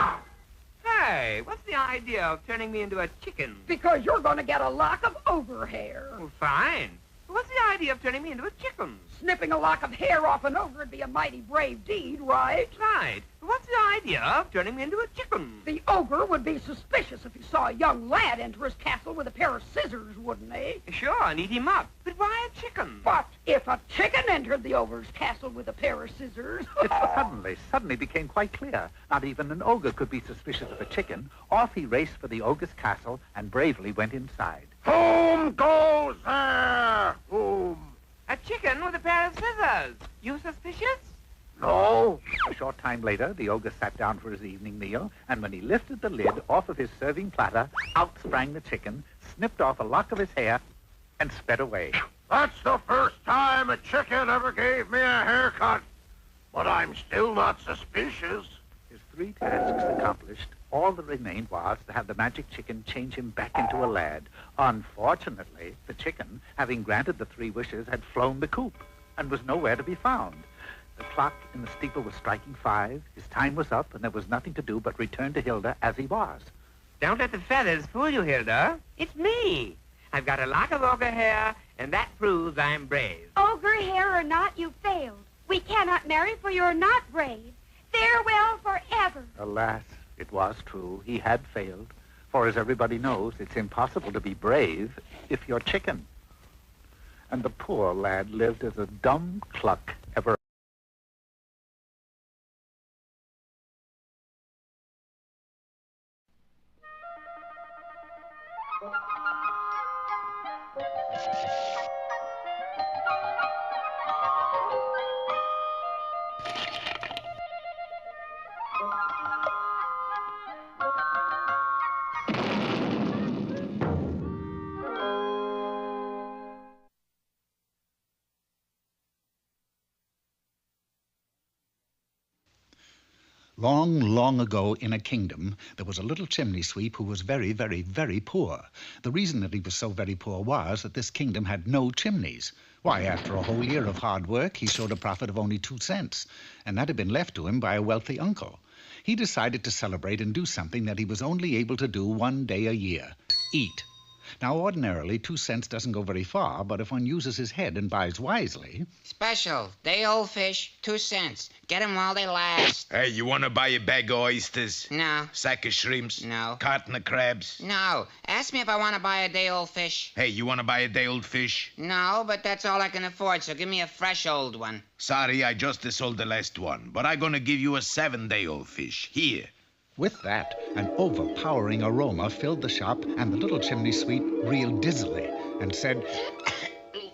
Hey, what's the idea of turning me into a chicken? Because you're going to get a lock of ogre hair. Well, fine. What's the idea of turning me into a chicken? Snipping a lock of hair off an ogre would be a mighty brave deed, right? Right. What's the idea of turning me into a chicken? The ogre would be suspicious if he saw a young lad enter his castle with a pair of scissors, wouldn't he? Sure, and eat him up. But why a chicken? But if a chicken entered the ogre's castle with a pair of scissors... It suddenly became quite clear. Not even an ogre could be suspicious of a chicken. Off he raced for the ogre's castle and bravely went inside. Whom goes there? Whom? A chicken with a pair of scissors. You suspicious? No. A short time later, the ogre sat down for his evening meal, and when he lifted the lid off of his serving platter, out sprang the chicken, snipped off a lock of his hair, and sped away. That's the first time a chicken ever gave me a haircut. But I'm still not suspicious. His 3 tasks accomplished, all that remained was to have the magic chicken change him back into a lad. Unfortunately, the chicken, having granted the 3 wishes, had flown the coop and was nowhere to be found. The clock in the steeple was striking 5. His time was up, and there was nothing to do but return to Hilda as he was. Don't let the feathers fool you, Hilda. It's me. I've got a lock of ogre hair, and that proves I'm brave. Ogre hair or not, you failed. We cannot marry, for you're not brave. Farewell forever. Alas, it was true. He had failed. For as everybody knows, it's impossible to be brave if you're chicken. And the poor lad lived as a dumb cluck ever Long, long ago in a kingdom, there was a little chimney sweep who was very, very, very poor. The reason that he was so very poor was that this kingdom had no chimneys. Why, after a whole year of hard work, he showed a profit of only 2 cents, and that had been left to him by a wealthy uncle. He decided to celebrate and do something that he was only able to do one day a year: eat. Now, ordinarily, 2 cents doesn't go very far, but if one uses his head and buys wisely... Special, day-old fish, 2 cents. Get 'em while they last. Hey, you want to buy a bag of oysters? No. Sack of shrimps? No. Carton of crabs? No. Ask me if I want to buy a day-old fish. Hey, you want to buy a day-old fish? No, but that's all I can afford, so give me a fresh old one. Sorry, I just sold the last one, but I'm going to give you a 7-day-old fish. Here. With that, an overpowering aroma filled the shop, and the little chimney sweep reeled dizzily and said,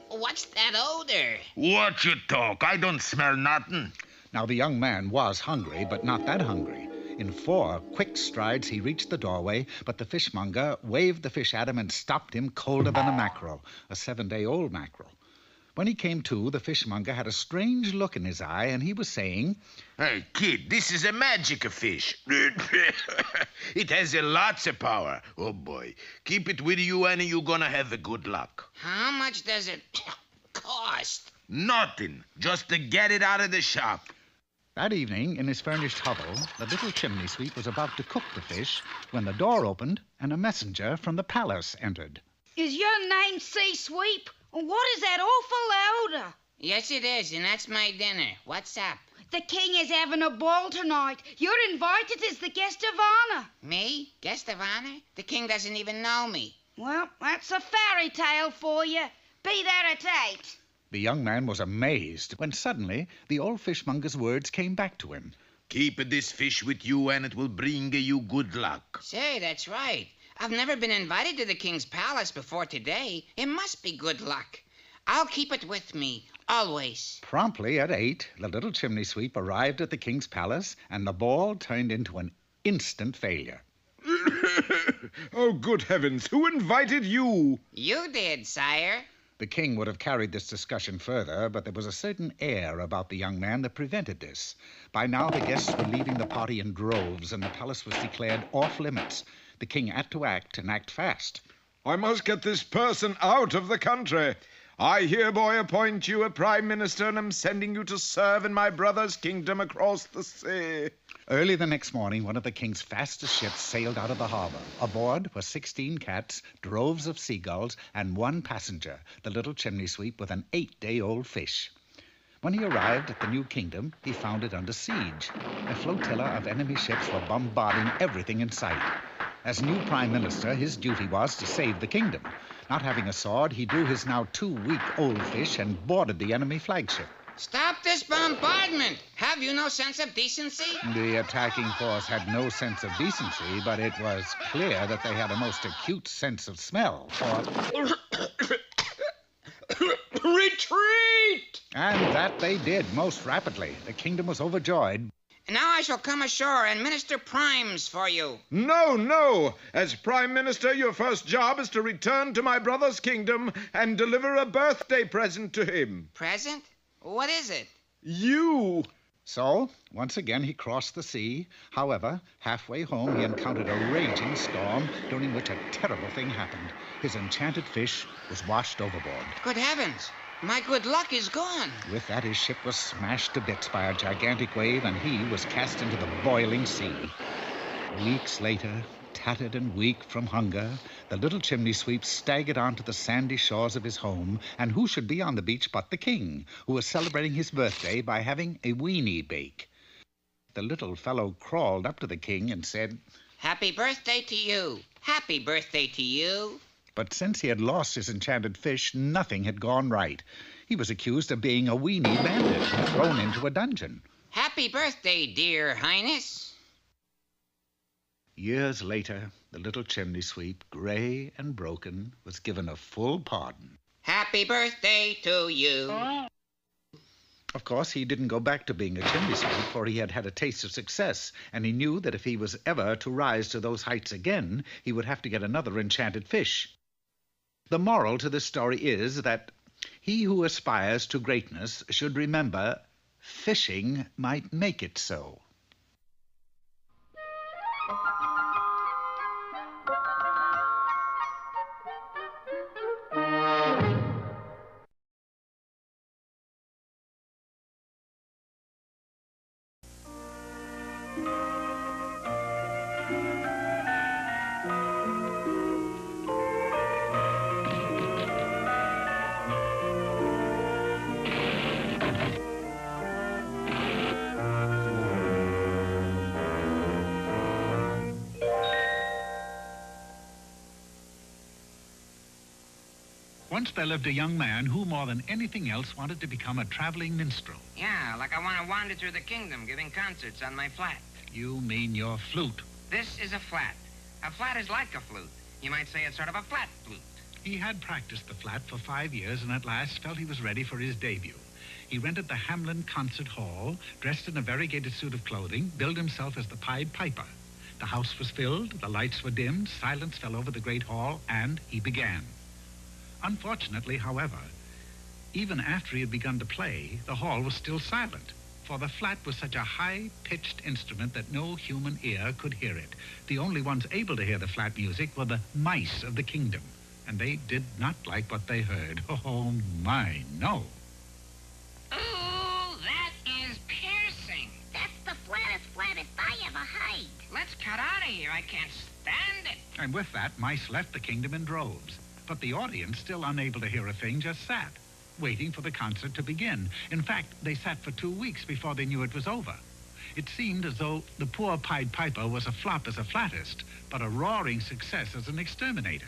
What's that odor? What you talk? I don't smell nothing. Now, the young man was hungry, but not that hungry. In 4 quick strides, he reached the doorway, but the fishmonger waved the fish at him and stopped him colder than a mackerel, a 7-day-old mackerel. When he came to, the fishmonger had a strange look in his eye, and he was saying, Hey, kid, this is a magic fish. It has lots of power. Oh, boy. Keep it with you, and you're gonna have a good luck. How much does it cost? Nothing. Just to get it out of the shop. That evening, in his furnished hovel, the little chimney sweep was about to cook the fish when the door opened and a messenger from the palace entered. Is your name Sea Sweep? What is that awful odor? Yes, it is, and that's my dinner. What's up? The king is having a ball tonight. You're invited as the guest of honor. Me? Guest of honor? The king doesn't even know me. Well, that's a fairy tale for you. Be there at 8. The young man was amazed when suddenly the old fishmonger's words came back to him. Keep this fish with you, and it will bring you good luck. Say, that's right. I've never been invited to the king's palace before today. It must be good luck. I'll keep it with me, always. Promptly at 8, the little chimney sweep arrived at the king's palace, and the ball turned into an instant failure. Oh, good heavens, who invited you? You did, sire. The king would have carried this discussion further, but there was a certain air about the young man that prevented this. By now, the guests were leaving the party in droves, and the palace was declared off limits. The king had to act, and act fast. I must get this person out of the country. I hereby appoint you a prime minister, and am sending you to serve in my brother's kingdom across the sea. Early the next morning, one of the king's fastest ships sailed out of the harbor. Aboard were 16 cats, droves of seagulls, and 1 passenger, the little chimney sweep with an 8-day-old fish. When he arrived at the new kingdom, he found it under siege. A flotilla of enemy ships were bombarding everything in sight. As new prime minister, his duty was to save the kingdom. Not having a sword, he drew his now 2-week-old fish and boarded the enemy flagship. Stop this bombardment! Have you no sense of decency? The attacking force had no sense of decency, but it was clear that they had a most acute sense of smell, for... Retreat! And that they did most rapidly. The kingdom was overjoyed. Now I shall come ashore and minister primes for you. No, no. As prime minister, your first job is to return to my brother's kingdom and deliver a birthday present to him. Present? What is it? You. So, once again, he crossed the sea. However, halfway home, he encountered a raging storm, during which a terrible thing happened. His enchanted fish was washed overboard. Good heavens! My good luck is gone. With that, his ship was smashed to bits by a gigantic wave, and he was cast into the boiling sea. Weeks later, tattered and weak from hunger, the little chimney sweep staggered onto the sandy shores of his home, and who should be on the beach but the king, who was celebrating his birthday by having a weenie bake. The little fellow crawled up to the king and said, Happy birthday to you. Happy birthday to you. But since he had lost his enchanted fish, nothing had gone right. He was accused of being a weenie bandit and thrown into a dungeon. Happy birthday, dear highness. Years later, the little chimney sweep, gray and broken, was given a full pardon. Happy birthday to you. Of course, he didn't go back to being a chimney sweep, for he had had a taste of success, and he knew that if he was ever to rise to those heights again, he would have to get another enchanted fish. The moral to this story is that he who aspires to greatness should remember fishing might make it so. Once there lived a young man who, more than anything else, wanted to become a traveling minstrel. Yeah, like I want to wander through the kingdom giving concerts on my flat. You mean your flute. This is a flat. A flat is like a flute. You might say it's sort of a flat flute. He had practiced the flat for 5 years and at last felt he was ready for his debut. He rented the Hamlin Concert Hall, dressed in a variegated suit of clothing, billed himself as the Pied Piper. The house was filled, the lights were dimmed, silence fell over the great hall, and he began. Unfortunately, however, even after he had begun to play, the hall was still silent, for the flat was such a high-pitched instrument that no human ear could hear it. The only ones able to hear the flat music were the mice of the kingdom, and they did not like what they heard. Oh, my, no. Ooh, that is piercing. That's the flattest I ever heard. Let's cut out of here. I can't stand it. And with that, mice left the kingdom in droves. But the audience, still unable to hear a thing, just sat, waiting for the concert to begin. In fact, they sat for 2 weeks before they knew it was over. It seemed as though the poor Pied Piper was a flop as a flautist, but a roaring success as an exterminator.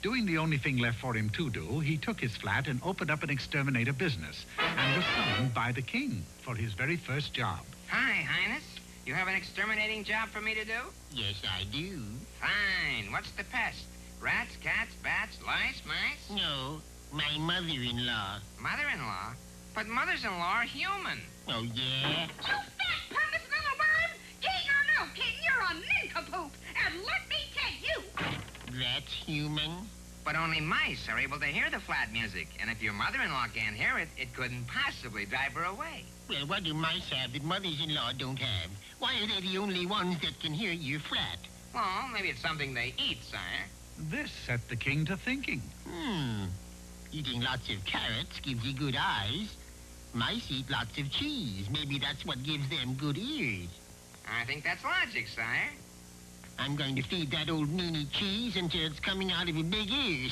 Doing the only thing left for him to do, he took his flat and opened up an exterminator business, and was summoned by the king for his very first job. Hi, Highness. You have an exterminating job for me to do? Yes, I do. Fine. What's the pest? Rats, cats, bats, lice, mice? No, my mother-in-law. Mother-in-law? But mothers-in-law are human. Oh, yeah? You fat pumice little worm! King or no king, you're a nincompoop! And let me tell you... That's human? But only mice are able to hear the flat music. And if your mother-in-law can't hear it, it couldn't possibly drive her away. Well, what do mice have that mothers-in-law don't have? Why are they the only ones that can hear you flat? Well, maybe it's something they eat, sire. This set the king to thinking. Eating lots of carrots gives you good eyes. Mice eat lots of cheese. Maybe that's what gives them good ears. I think that's logic, sire. I'm going to feed that old meanie cheese until it's coming out of her big ears.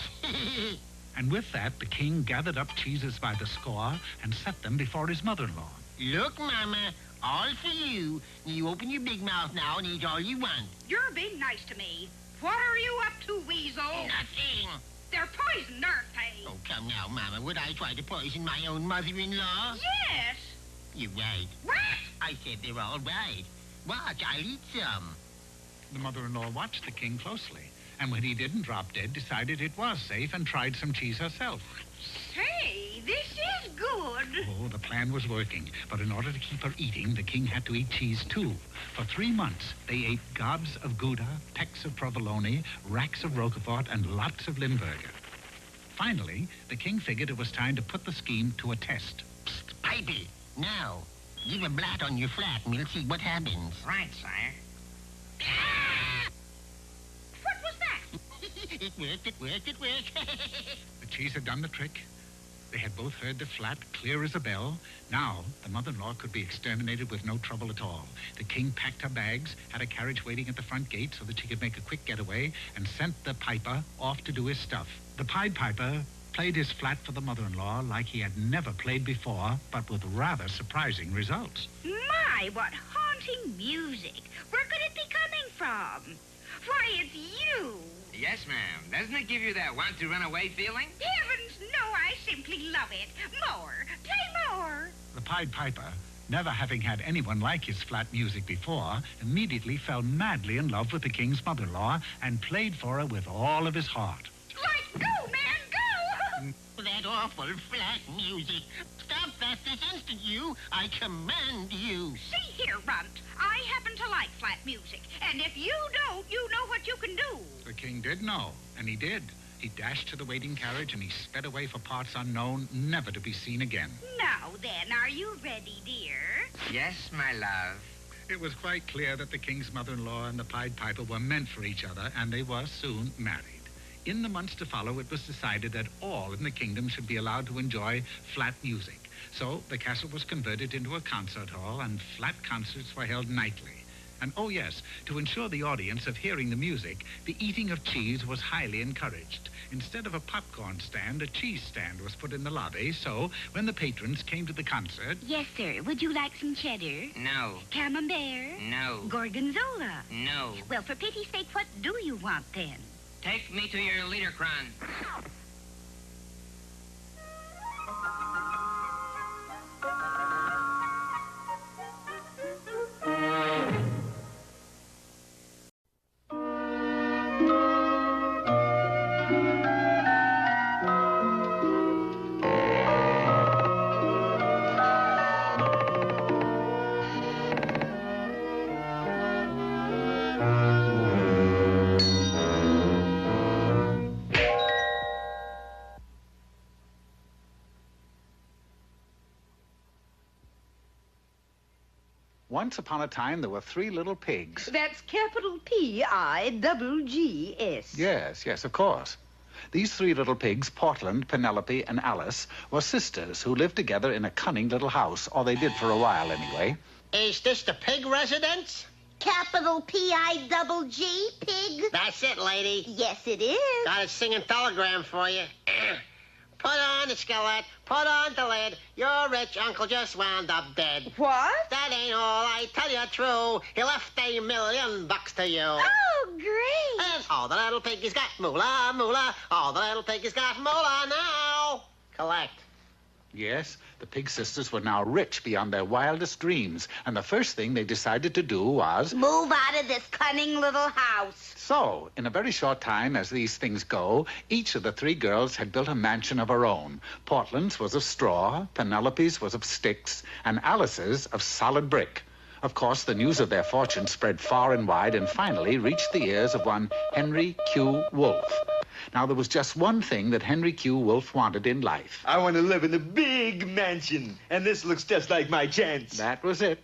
And with that, the king gathered up cheeses by the score and set them before his mother-in-law. Look, Mama, all for you. You open your big mouth now and eat all you want. You're being nice to me. What are you up to, Weasel? Nothing. They're poisoned, aren't they? Oh, come now, Mama. Would I try to poison my own mother-in-law? Yes. You're right. What? I said they're all right. Watch, I'll eat some. The mother-in-law watched the king closely, and when he didn't drop dead, decided it was safe and tried some cheese herself. Say, this is good. Oh, the plan was working, but in order to keep her eating, the king had to eat cheese too. For 3 months, they ate gobs of Gouda, pecks of provolone, racks of Roquefort, and lots of Limburger. Finally, the king figured it was time to put the scheme to a test. Psst, Pipey, now, give a blat on your flat and we'll see what happens. Right, sire. What was that? It worked. The cheese had done the trick. They had both heard the flat clear as a bell. Now, the mother-in-law could be exterminated with no trouble at all. The king packed her bags, had a carriage waiting at the front gate so that she could make a quick getaway, and sent the piper off to do his stuff. The Pied Piper played his flat for the mother-in-law like he had never played before, but with rather surprising results. My, what haunting music. Where could it be coming from? Why, it's you. Yes, ma'am. Doesn't it give you that want-to-run-away feeling? Heavens, no, I simply love it. More. Play more. The Pied Piper, never having had anyone like his flat music before, immediately fell madly in love with the king's mother-in-law and played for her with all of his heart. Like, go, man, go! That awful flat music. Stop that this instant, you. I command you. See here, Runt. I happen to like flat music, and if you don't, you know what you can do. The king did know, and he did. He dashed to the waiting carriage and he sped away for parts unknown, never to be seen again. Now then, are you ready, dear? Yes, my love. It was quite clear that the king's mother-in-law and the Pied Piper were meant for each other, and they were soon married. In the months to follow, it was decided that all in the kingdom should be allowed to enjoy flat music. So the castle was converted into a concert hall, and flat concerts were held nightly. And oh yes, to ensure the audience of hearing the music, the eating of cheese was highly encouraged. Instead of a popcorn stand, a cheese stand was put in the lobby, so when the patrons came to the concert... Yes, sir. Would you like some cheddar? No. Camembert? No. Gorgonzola? No. Well, for pity's sake, what do you want then? Take me to your Liederkranz. Once upon a time, there were 3 little pigs. That's capital P-I-double-G-S. Yes, of course. These 3 little pigs, Portland, Penelope, and Alice, were sisters who lived together in a cunning little house, or they did for a while anyway. Is this the pig residence? Capital P-I-double-G, pig? That's it, lady. Yes, it is. Got a singing telegram for you. Put on the skillet, put on the lid. Your rich uncle just wound up dead. What? That ain't all, I tell you true. He left $1 million to you. Oh, great. And all the little piggies got moolah, moolah. All the little piggies got moolah now. Collect. Yes, the pig sisters were now rich beyond their wildest dreams, and the first thing they decided to do was... move out of this cunning little house. So, in a very short time, as these things go, each of the 3 girls had built a mansion of her own. Portland's was of straw, Penelope's was of sticks, and Alice's of solid brick. Of course, the news of their fortune spread far and wide and finally reached the ears of one Henry Q. Wolfe. Now, there was just one thing that Henry Q. Wolfe wanted in life. I want to live in a big mansion, and this looks just like my chance. That was it.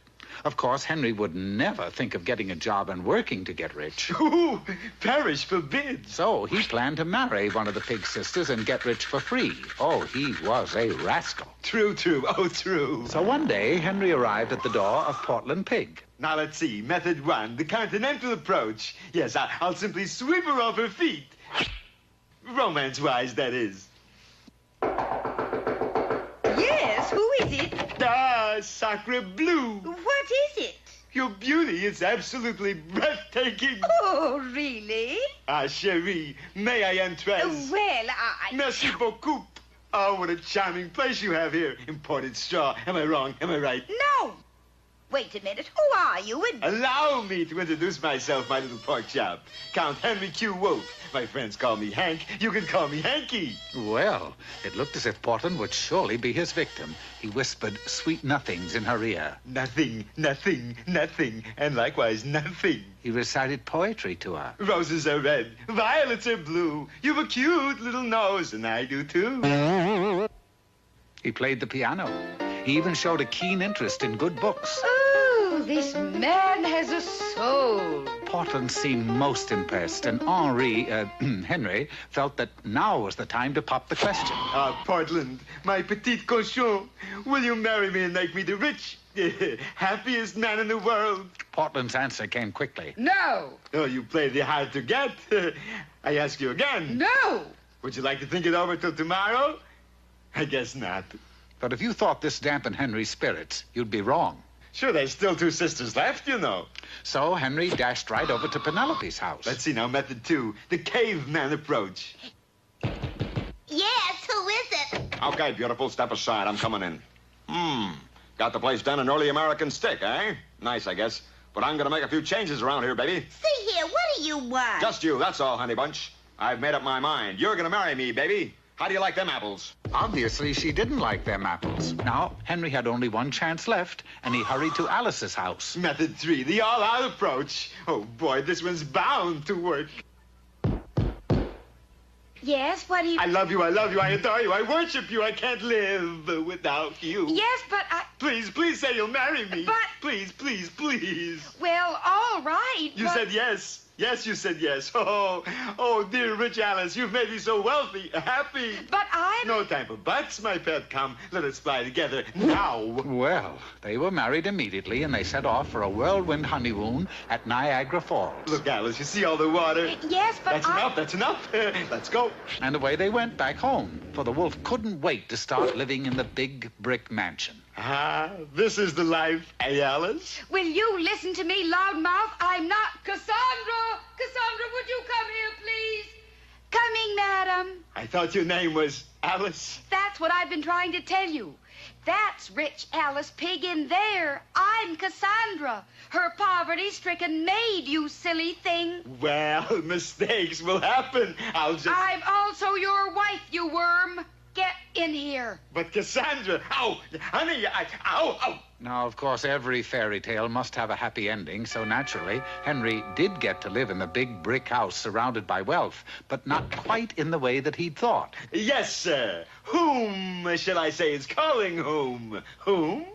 Of course, Henry would never think of getting a job and working to get rich. Ooh, perish forbid. So he planned to marry one of the pig sisters and get rich for free. Oh, he was a rascal. True, oh, true. So one day, Henry arrived at the door of Portland Pig. Now, let's see. Method 1, the continental approach. Yes, I'll simply sweep her off her feet. Romance-wise, that is. Yes, who is it? Ah, sacre bleu. What is it? Your beauty is absolutely breathtaking. Oh, really? Ah, chérie, may I undress? Well, Merci beaucoup. Oh, what a charming place you have here. Imported straw. Am I wrong? Am I right? No. Wait a minute. Who are you? Allow me to introduce myself, my little pork chop. Count Henry Q. Wolfe. My friends call me Hank. You can call me Hanky. Well, it looked as if Portland would surely be his victim. He whispered sweet nothings in her ear. Nothing, nothing, nothing, and likewise nothing. He recited poetry to her. Roses are red, violets are blue. You've a cute little nose, and I do too. He played the piano. He even showed a keen interest in good books. Oh, this man has a soul. Portland seemed most impressed, and Henry, felt that now was the time to pop the question. Ah, Portland, my petite cochon, will you marry me and make me the rich, happiest man in the world? Portland's answer came quickly. No. Oh, you play the hard to get. I ask you again. No. Would you like to think it over till tomorrow? I guess not. But if you thought this dampened Henry's spirits, you'd be wrong. Sure, there's still 2 sisters left, you know. So Henry dashed right over to Penelope's house. Let's see now, method 2, the caveman approach. Yes, who is it? Okay, beautiful, step aside. I'm coming in. Got the place done in early American stick, eh? Nice, I guess. But I'm gonna make a few changes around here, baby. See here, what do you want? Just you, that's all, honey bunch. I've made up my mind. You're gonna marry me, baby. How do you like them apples? Obviously, she didn't like them apples. Now, Henry had only one chance left, and he hurried to Alice's house. Method 3, the all-out approach. Oh, boy, this one's bound to work. Yes, what do you... I love you, I adore you, I worship you. I can't live without you. Yes, but I... Please say you'll marry me. But... Please. Well, all right, You said yes. Yes, you said yes. Oh, dear rich Alice, you've made me so wealthy, happy. But I'm... No time for buts, my pet. Come, let us fly together now. Well, they were married immediately, and they set off for a whirlwind honeymoon at Niagara Falls. Look, Alice, you see all the water? Yes, but That's enough. Let's go. And away they went back home, for the wolf couldn't wait to start living in the big brick mansion. Ah, this is the life, eh, Alice? Will you listen to me, loudmouth? I'm not Cassandra. Cassandra, would you come here, please? Coming, madam. I thought your name was Alice. That's what I've been trying to tell you. That's rich Alice Pig in there. I'm Cassandra. Her poverty-stricken maid, you silly thing. Well, mistakes will happen. I'm also your wife, you worm. Get in here. But Cassandra, honey, ow. Now, of course, every fairy tale must have a happy ending, so naturally, Henry did get to live in the big brick house surrounded by wealth, but not quite in the way that he'd thought. Yes, sir. Whom shall I say is calling whom? Whom?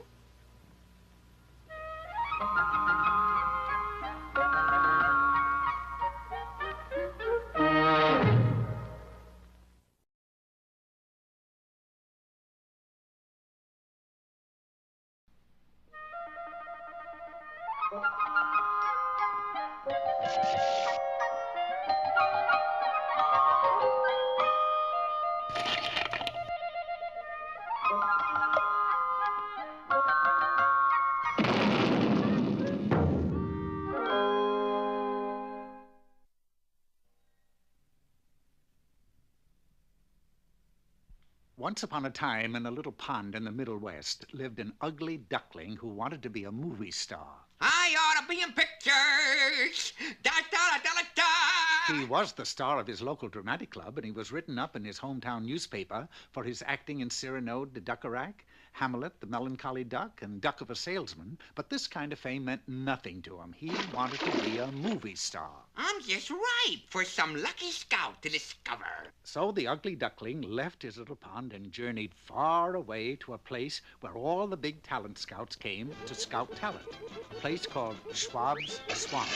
Once upon a time, in a little pond in the Middle West, lived an ugly duckling who wanted to be a movie star. I ought to be in pictures. Da da da da da. He was the star of his local dramatic club, and he was written up in his hometown newspaper for his acting in Cyrano de Bergerac, Hamlet, the Melancholy Duck, and Duck of a Salesman. But this kind of fame meant nothing to him. He wanted to be a movie star. I'm just ripe for some lucky scout to discover. So the ugly duckling left his little pond and journeyed far away to a place where all the big talent scouts came to scout talent. A place called Schwab's Swamp.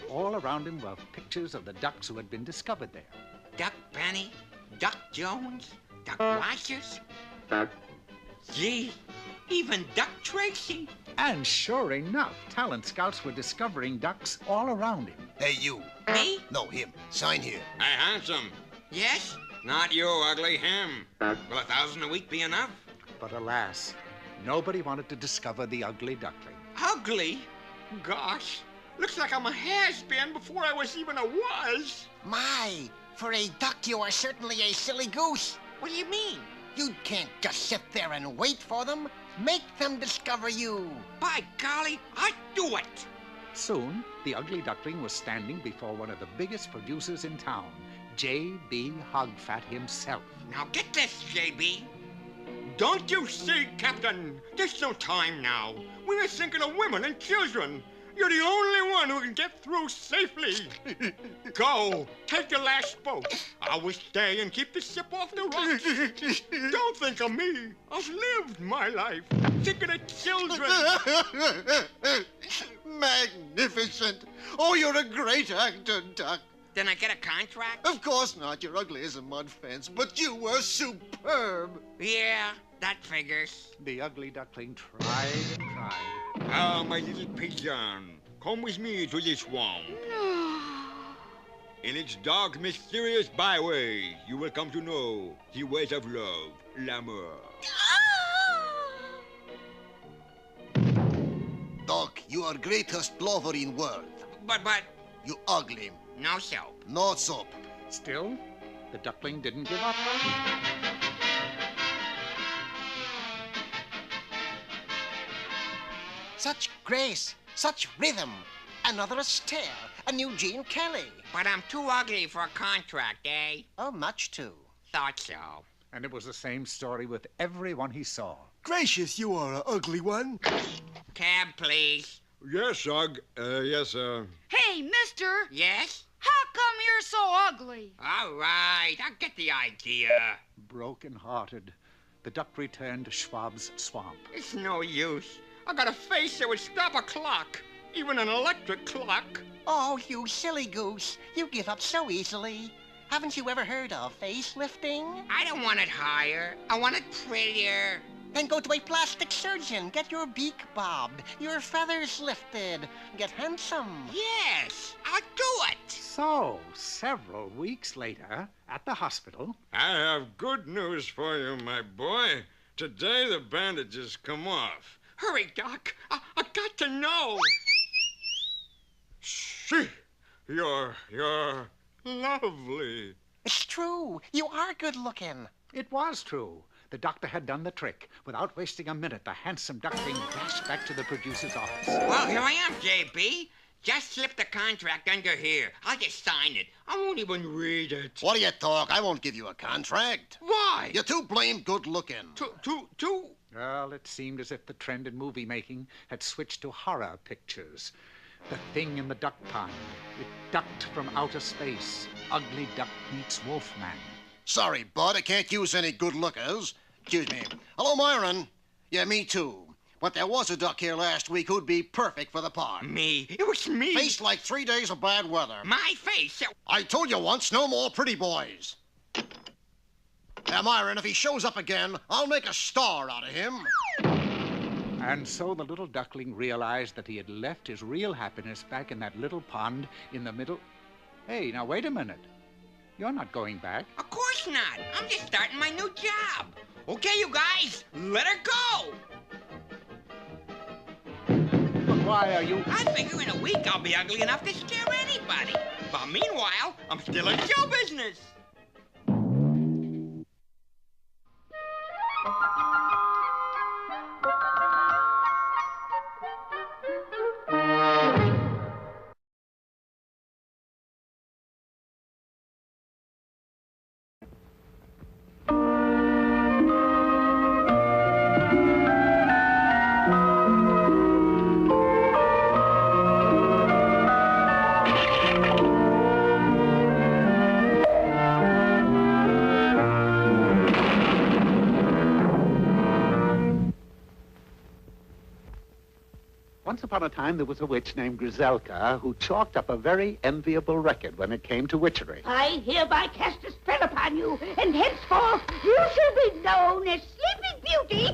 All around him were pictures of the ducks who had been discovered there. Duck Benny, Duck Jones, Duck Rogers. Gee, even Duck Tracy. And sure enough, talent scouts were discovering ducks all around him. Hey, you. Me? No, him. Sign here. Hey, handsome. Yes? Not you, ugly, him. Will 1,000 a week be enough? But alas, nobody wanted to discover the ugly duckling. Ugly? Gosh, looks like I'm a has-been before I was even a was. My, for a duck, you are certainly a silly goose. What do you mean? You can't just sit there and wait for them. Make them discover you. By golly, I'd do it. Soon, the ugly duckling was standing before one of the biggest producers in town, J.B. Hogfat himself. Now get this, J.B. Don't you see, Captain? There's no time now. We are thinking of women and children. You're the only one who can get through safely. Go, take the last boat. I will stay and keep the ship off the rocks. Don't think of me. I've lived my life. Think of the children. Magnificent. Oh, you're a great actor, Duck. Then I get a contract? Of course not. You're ugly as a mud fence, but you were superb. Yeah, that figures. The ugly duckling tried and tried. Ah, my little pigeon, come with me to the swamp. In its dark, mysterious byway, you will come to know the ways of love, l'amour. Duck, you are greatest lover in world. But... You ugly. No soap. No soap. Still, the duckling didn't give up. Such grace, such rhythm. Another Astaire, a new Gene Kelly. But I'm too ugly for a contract, eh? Oh, much too. Thought so. And it was the same story with everyone he saw. Gracious, you are an ugly one. Cab, please. Yes, Ugg. Yes, Hey, mister. Yes? How come you're so ugly? All right, I get the idea. Broken-hearted, the duck returned to Schwab's Swamp. It's no use. I got a face that would stop a clock, even an electric clock. Oh, you silly goose. You give up so easily. Haven't you ever heard of facelifting? I don't want it higher. I want it prettier. Then go to a plastic surgeon. Get your beak bobbed, your feathers lifted. Get handsome. Yes, I'll do it. So, several weeks later, at the hospital... I have good news for you, my boy. Today the bandages come off. Hurry, Doc. I got to know. See, you're lovely. It's true. You are good looking. It was true. The doctor had done the trick. Without wasting a minute, the handsome duckling dashed back to the producer's office. Well, here I am, J.B. Just slip the contract under here. I'll just sign it. I won't even read it. What do you talk? I won't give you a contract. Why? You're too blamed good looking. Too? Well, it seemed as if the trend in movie making had switched to horror pictures. The thing in the duck pond. It ducked from outer space. Ugly duck meets Wolfman. Sorry, bud, I can't use any good lookers. Excuse me. Hello, Myron. Yeah, me too. But there was a duck here last week who'd be perfect for the part. Me? It was me. Faced like 3 days of bad weather. My face? I told you once, no more pretty boys. Now, Myron, if he shows up again, I'll make a star out of him. And so the little duckling realized that he had left his real happiness back in that little pond in the middle. Hey, now wait a minute. You're not going back. Of course not. I'm just starting my new job. Okay, you guys, let her go. But why are you... I figure in a week I'll be ugly enough to scare anybody. But meanwhile, I'm still in show business. Once upon a time, there was a witch named Griselka who chalked up a very enviable record when it came to witchery. I hereby cast a spell upon you, and henceforth you shall be known as Sleeping Beauty.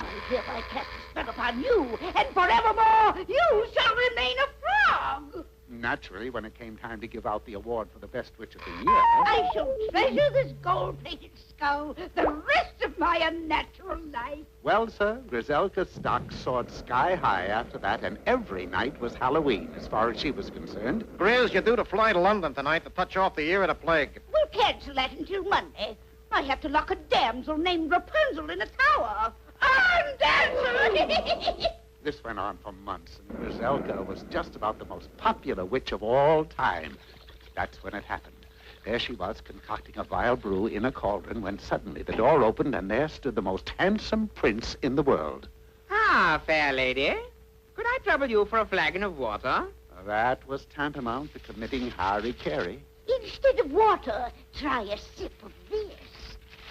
I hereby cast a spell upon you, and forevermore you shall remain a frog. Naturally, when it came time to give out the award for the best witch of the year... I shall treasure this gold-plated skull the rest of my unnatural life. Well, sir, Griselka's stock soared sky high after that, and every night was Halloween, as far as she was concerned. Grizz, you're due to fly to London tonight to touch off the year of the plague. We'll cancel that until Monday. I have to lock a damsel named Rapunzel in a tower. I'm dancer! This went on for months, and Griselka was just about the most popular witch of all time. That's when it happened. There she was, concocting a vile brew in a cauldron, when suddenly the door opened, and there stood the most handsome prince in the world. Ah, fair lady. Could I trouble you for a flagon of water? That was tantamount to committing hara-kiri. Instead of water, try a sip of this.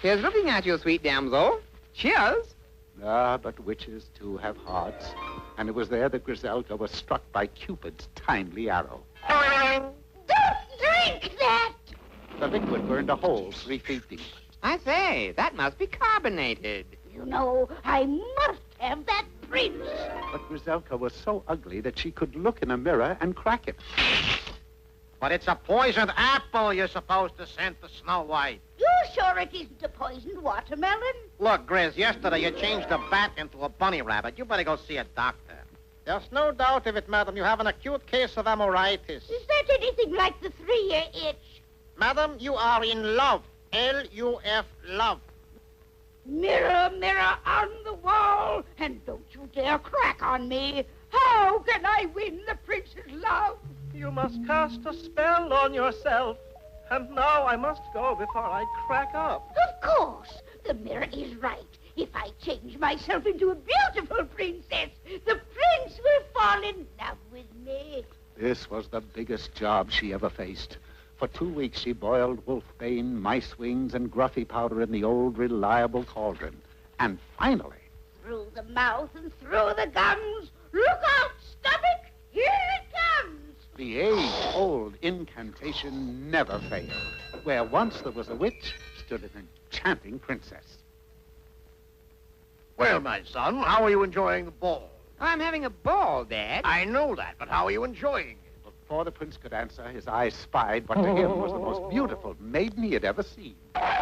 Here's looking at you, sweet damsel. Cheers. Ah, but witches, too, have hearts. And it was there that Griselka was struck by Cupid's timely arrow. Don't drink that! The liquid burned a hole 3 feet deep. I say, that must be carbonated. You know, I must have that prince. But Griselka was so ugly that she could look in a mirror and crack it. But it's a poisoned apple you're supposed to send to Snow White. You sure it isn't a poisoned watermelon? Look, Grizz, yesterday you changed a bat into a bunny rabbit. You better go see a doctor. There's no doubt of it, madam. You have an acute case of amoritis. Is that anything like the 3-year itch? Madam, you are in love. L-U-F, love. Mirror, mirror on the wall, and don't you dare crack on me. How can I win the prince's love? You must cast a spell on yourself. And now I must go before I crack up. Of course. The mirror is right. If I change myself into a beautiful princess, the prince will fall in love with me. This was the biggest job she ever faced. For 2 weeks, she boiled wolfbane, mice wings, and gruffy powder in the old, reliable cauldron. And finally... Through the mouth and through the gums. Look out, stomach! Here it comes! The age-old incantation never failed. Where once there was a witch, stood an enchanting princess. Well, my son, how are you enjoying the ball? I'm having a ball, Dad. I know that, but how are you enjoying it? Before the prince could answer, his eyes spied what to him was the most beautiful maiden he had ever seen.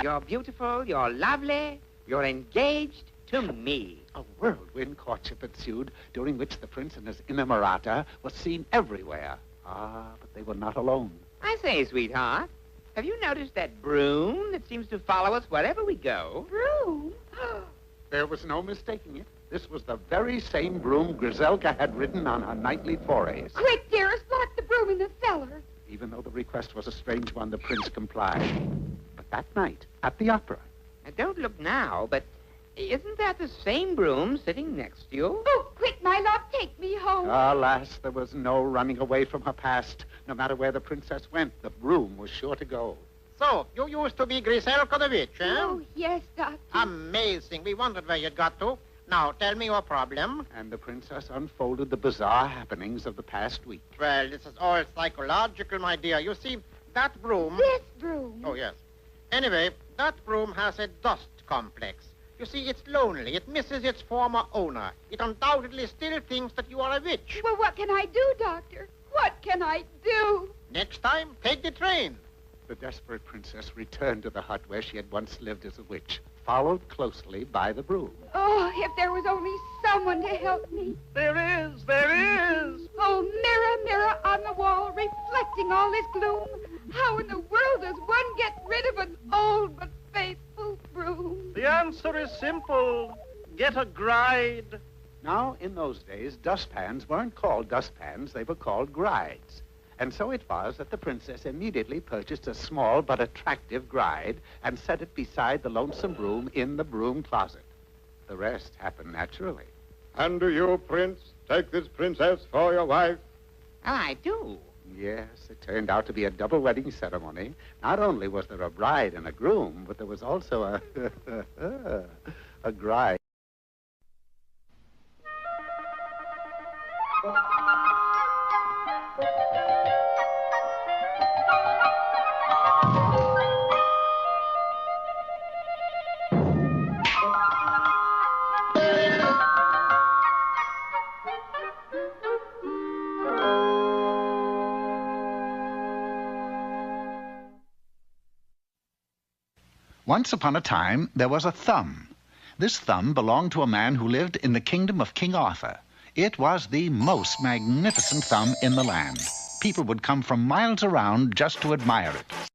You're beautiful, you're lovely, you're engaged to me. A whirlwind courtship ensued, during which the prince and his inamorata were seen everywhere. Ah, but they were not alone. I say, sweetheart, have you noticed that broom that seems to follow us wherever we go? Broom? There was no mistaking it. This was the very same broom Griselka had ridden on her nightly forays. Quick, dearest, lock the broom in the cellar. Even though the request was a strange one, the prince complied. But that night, at the opera... Now, don't look now, but isn't that the same broom sitting next to you? Oh, quick, my love, take me home. Alas, there was no running away from her past. No matter where the princess went, the broom was sure to go. So, you used to be Griselka the witch, eh? Oh, yes, Doctor. Amazing. We wondered where you'd got to. Now, tell me your problem. And the princess unfolded the bizarre happenings of the past week. Well, this is all psychological, my dear. You see, that broom... This broom. Oh, yes. Anyway, that broom has a dust complex. You see, it's lonely. It misses its former owner. It undoubtedly still thinks that you are a witch. Well, what can I do, Doctor? What can I do? Next time, take the train. The desperate princess returned to the hut where she had once lived as a witch, followed closely by the broom. Oh, if there was only someone to help me. There is, there is. Oh, mirror, mirror on the wall, reflecting all this gloom. How in the world does one get rid of an old but faithful broom? The answer is simple. Get a gride. Now, in those days, dustpans weren't called dustpans, they were called grides. And so it was that the princess immediately purchased a small but attractive gride and set it beside the lonesome broom in the broom closet. The rest happened naturally. And do you, Prince, take this princess for your wife? Oh, I do. Yes, it turned out to be a double wedding ceremony. Not only was there a bride and a groom, but there was also a gride. Once upon a time, there was a thumb. This thumb belonged to a man who lived in the kingdom of King Arthur. It was the most magnificent thumb in the land. People would come from miles around just to admire it.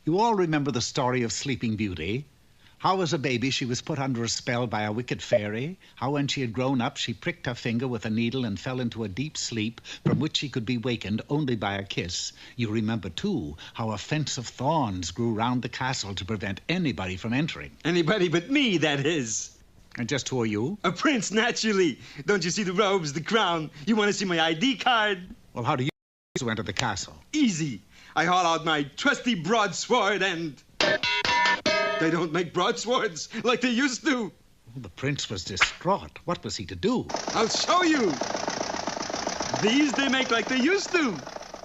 You all remember the story of Sleeping Beauty? How as a baby she was put under a spell by a wicked fairy, how when she had grown up she pricked her finger with a needle and fell into a deep sleep from which she could be wakened only by a kiss. You remember, too, how a fence of thorns grew round the castle to prevent anybody from entering. Anybody but me, that is. And just who are you? A prince, naturally. Don't you see the robes, the crown? You want to see my ID card? Well, how do you enter the castle? Easy. I haul out my trusty broadsword and... They don't make broadswords like they used to. The prince was distraught. What was he to do? I'll show you. These they make like they used to.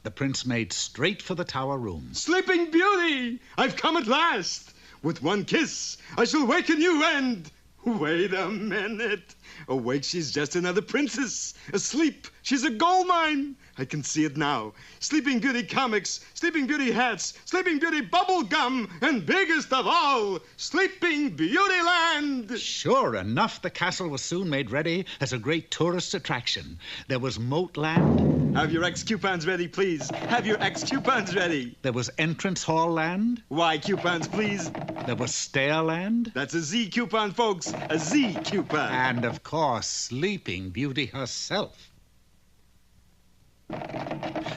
The prince made straight for the tower room. Sleeping Beauty, I've come at last. With one kiss, I shall waken you and... Wait a minute. Awake, she's just another princess. Asleep, she's a gold mine. I can see it now. Sleeping Beauty comics, Sleeping Beauty hats, Sleeping Beauty bubble gum, and biggest of all, Sleeping Beauty Land. Sure enough, the castle was soon made ready as a great tourist attraction. There was Moat Land. Have your X-coupons ready, please. Have your X-coupons ready. There was Entrance Hall Land. Y coupons, please. There was Stair Land. That's a Z coupon, folks. A Z coupon. And, of course, Sleeping Beauty herself.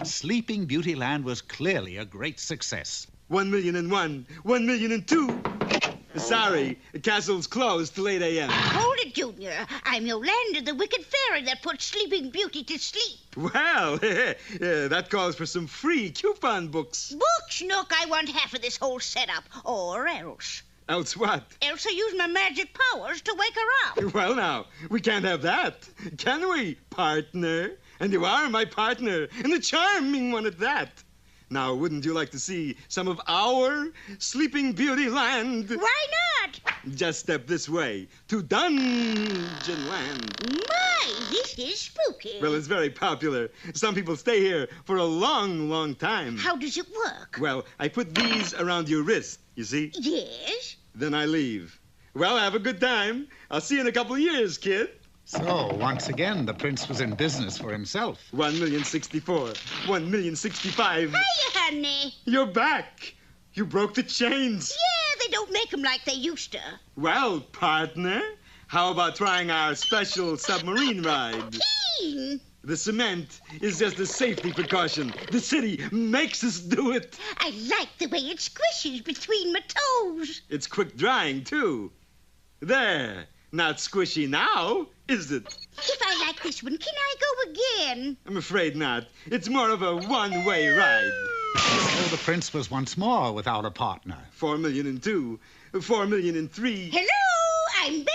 Sleeping Beauty Land was clearly a great success. 1,000,001, 1,000,002. Sorry, the castle's closed till 8 a.m. Hold it, Junior. I'm Yolanda, the wicked fairy that puts Sleeping Beauty to sleep. Well, that calls for some free coupon books. Books? Nook, I want half of this whole setup, or else. Else what? Else I use my magic powers to wake her up. Well, now, we can't have that, can we, partner? And you are my partner, and a charming one at that. Now, wouldn't you like to see some of our Sleeping Beauty Land? Why not? Just step this way to Dungeon Land. My, this is spooky. Well, it's very popular. Some people stay here for a long, long time. How does it work? Well, I put these around your wrist, you see? Yes? Then I leave. Well, have a good time. I'll see you in a couple of years, kid. So, once again, the prince was in business for himself. 1,064,000, 1,065,000. Hiya, honey. You're back. You broke the chains. Yeah, they don't make them like they used to. Well, partner, how about trying our special submarine ride? Keen. The cement is just a safety precaution. The city makes us do it. I like the way it squishes between my toes. It's quick drying, too. There. Not squishy now, is it? If I like this one, can I go again? I'm afraid not. It's more of a one-way ride. So the prince was once more without a partner. 4,000,002, 4,000,003. Hello, I'm back.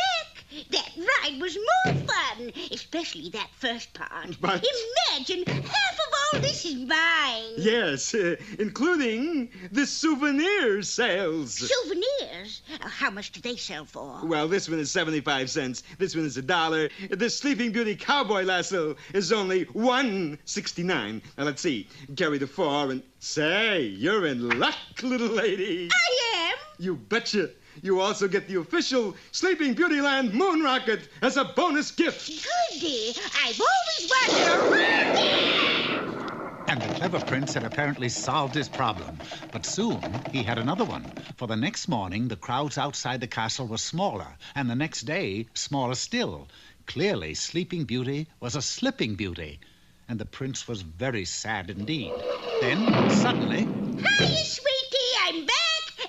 That ride was more fun, especially that first part. But... Imagine, half of all this is mine. Yes, including the souvenir sales. Souvenirs? How much do they sell for? Well, this one is 75 cents. This one is $1. This Sleeping Beauty cowboy lasso is only $1.69. Now, let's see. Carry the 4 and... Say, you're in luck, little lady. I am? You betcha. You also get the official Sleeping Beauty Land moon rocket as a bonus gift. Goody. I've always wanted a... And the clever prince had apparently solved his problem. But soon he had another one. For the next morning, the crowds outside the castle were smaller, and the next day, smaller still. Clearly, Sleeping Beauty was a slipping beauty. And the prince was very sad indeed. Then, suddenly... Hiya, sweetie, I'm back.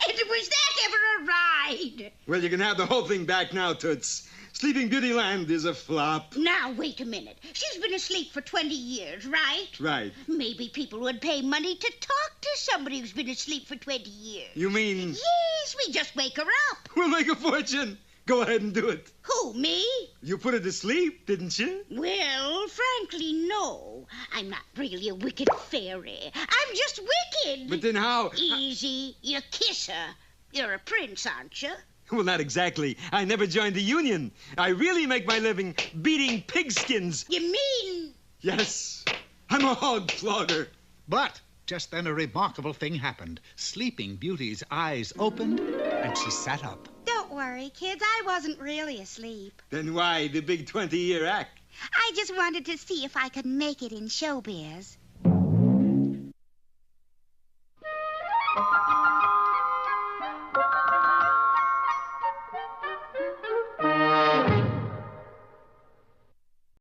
And was that ever a ride? Well, you can have the whole thing back now, Toots. Sleeping Beauty Land is a flop. Now, wait a minute. She's been asleep for 20 years, right? Right. Maybe people would pay money to talk to somebody who's been asleep for 20 years. You mean... Yes, we just wake her up. We'll make a fortune. Go ahead and do it. Who, me? You put her to sleep, didn't you? Well, frankly, no. I'm not really a wicked fairy. I'm just wicked. But then how... Easy. You kiss her. You're a prince, aren't you? Well, not exactly. I never joined the union. I really make my living beating pigskins. You mean Yes, I'm a hog flogger. But just then a remarkable thing happened. Sleeping Beauty's eyes opened, and she sat up. Don't worry, kids. I wasn't really asleep. Then why the big 20-year act? I just wanted to see if I could make it in showbiz.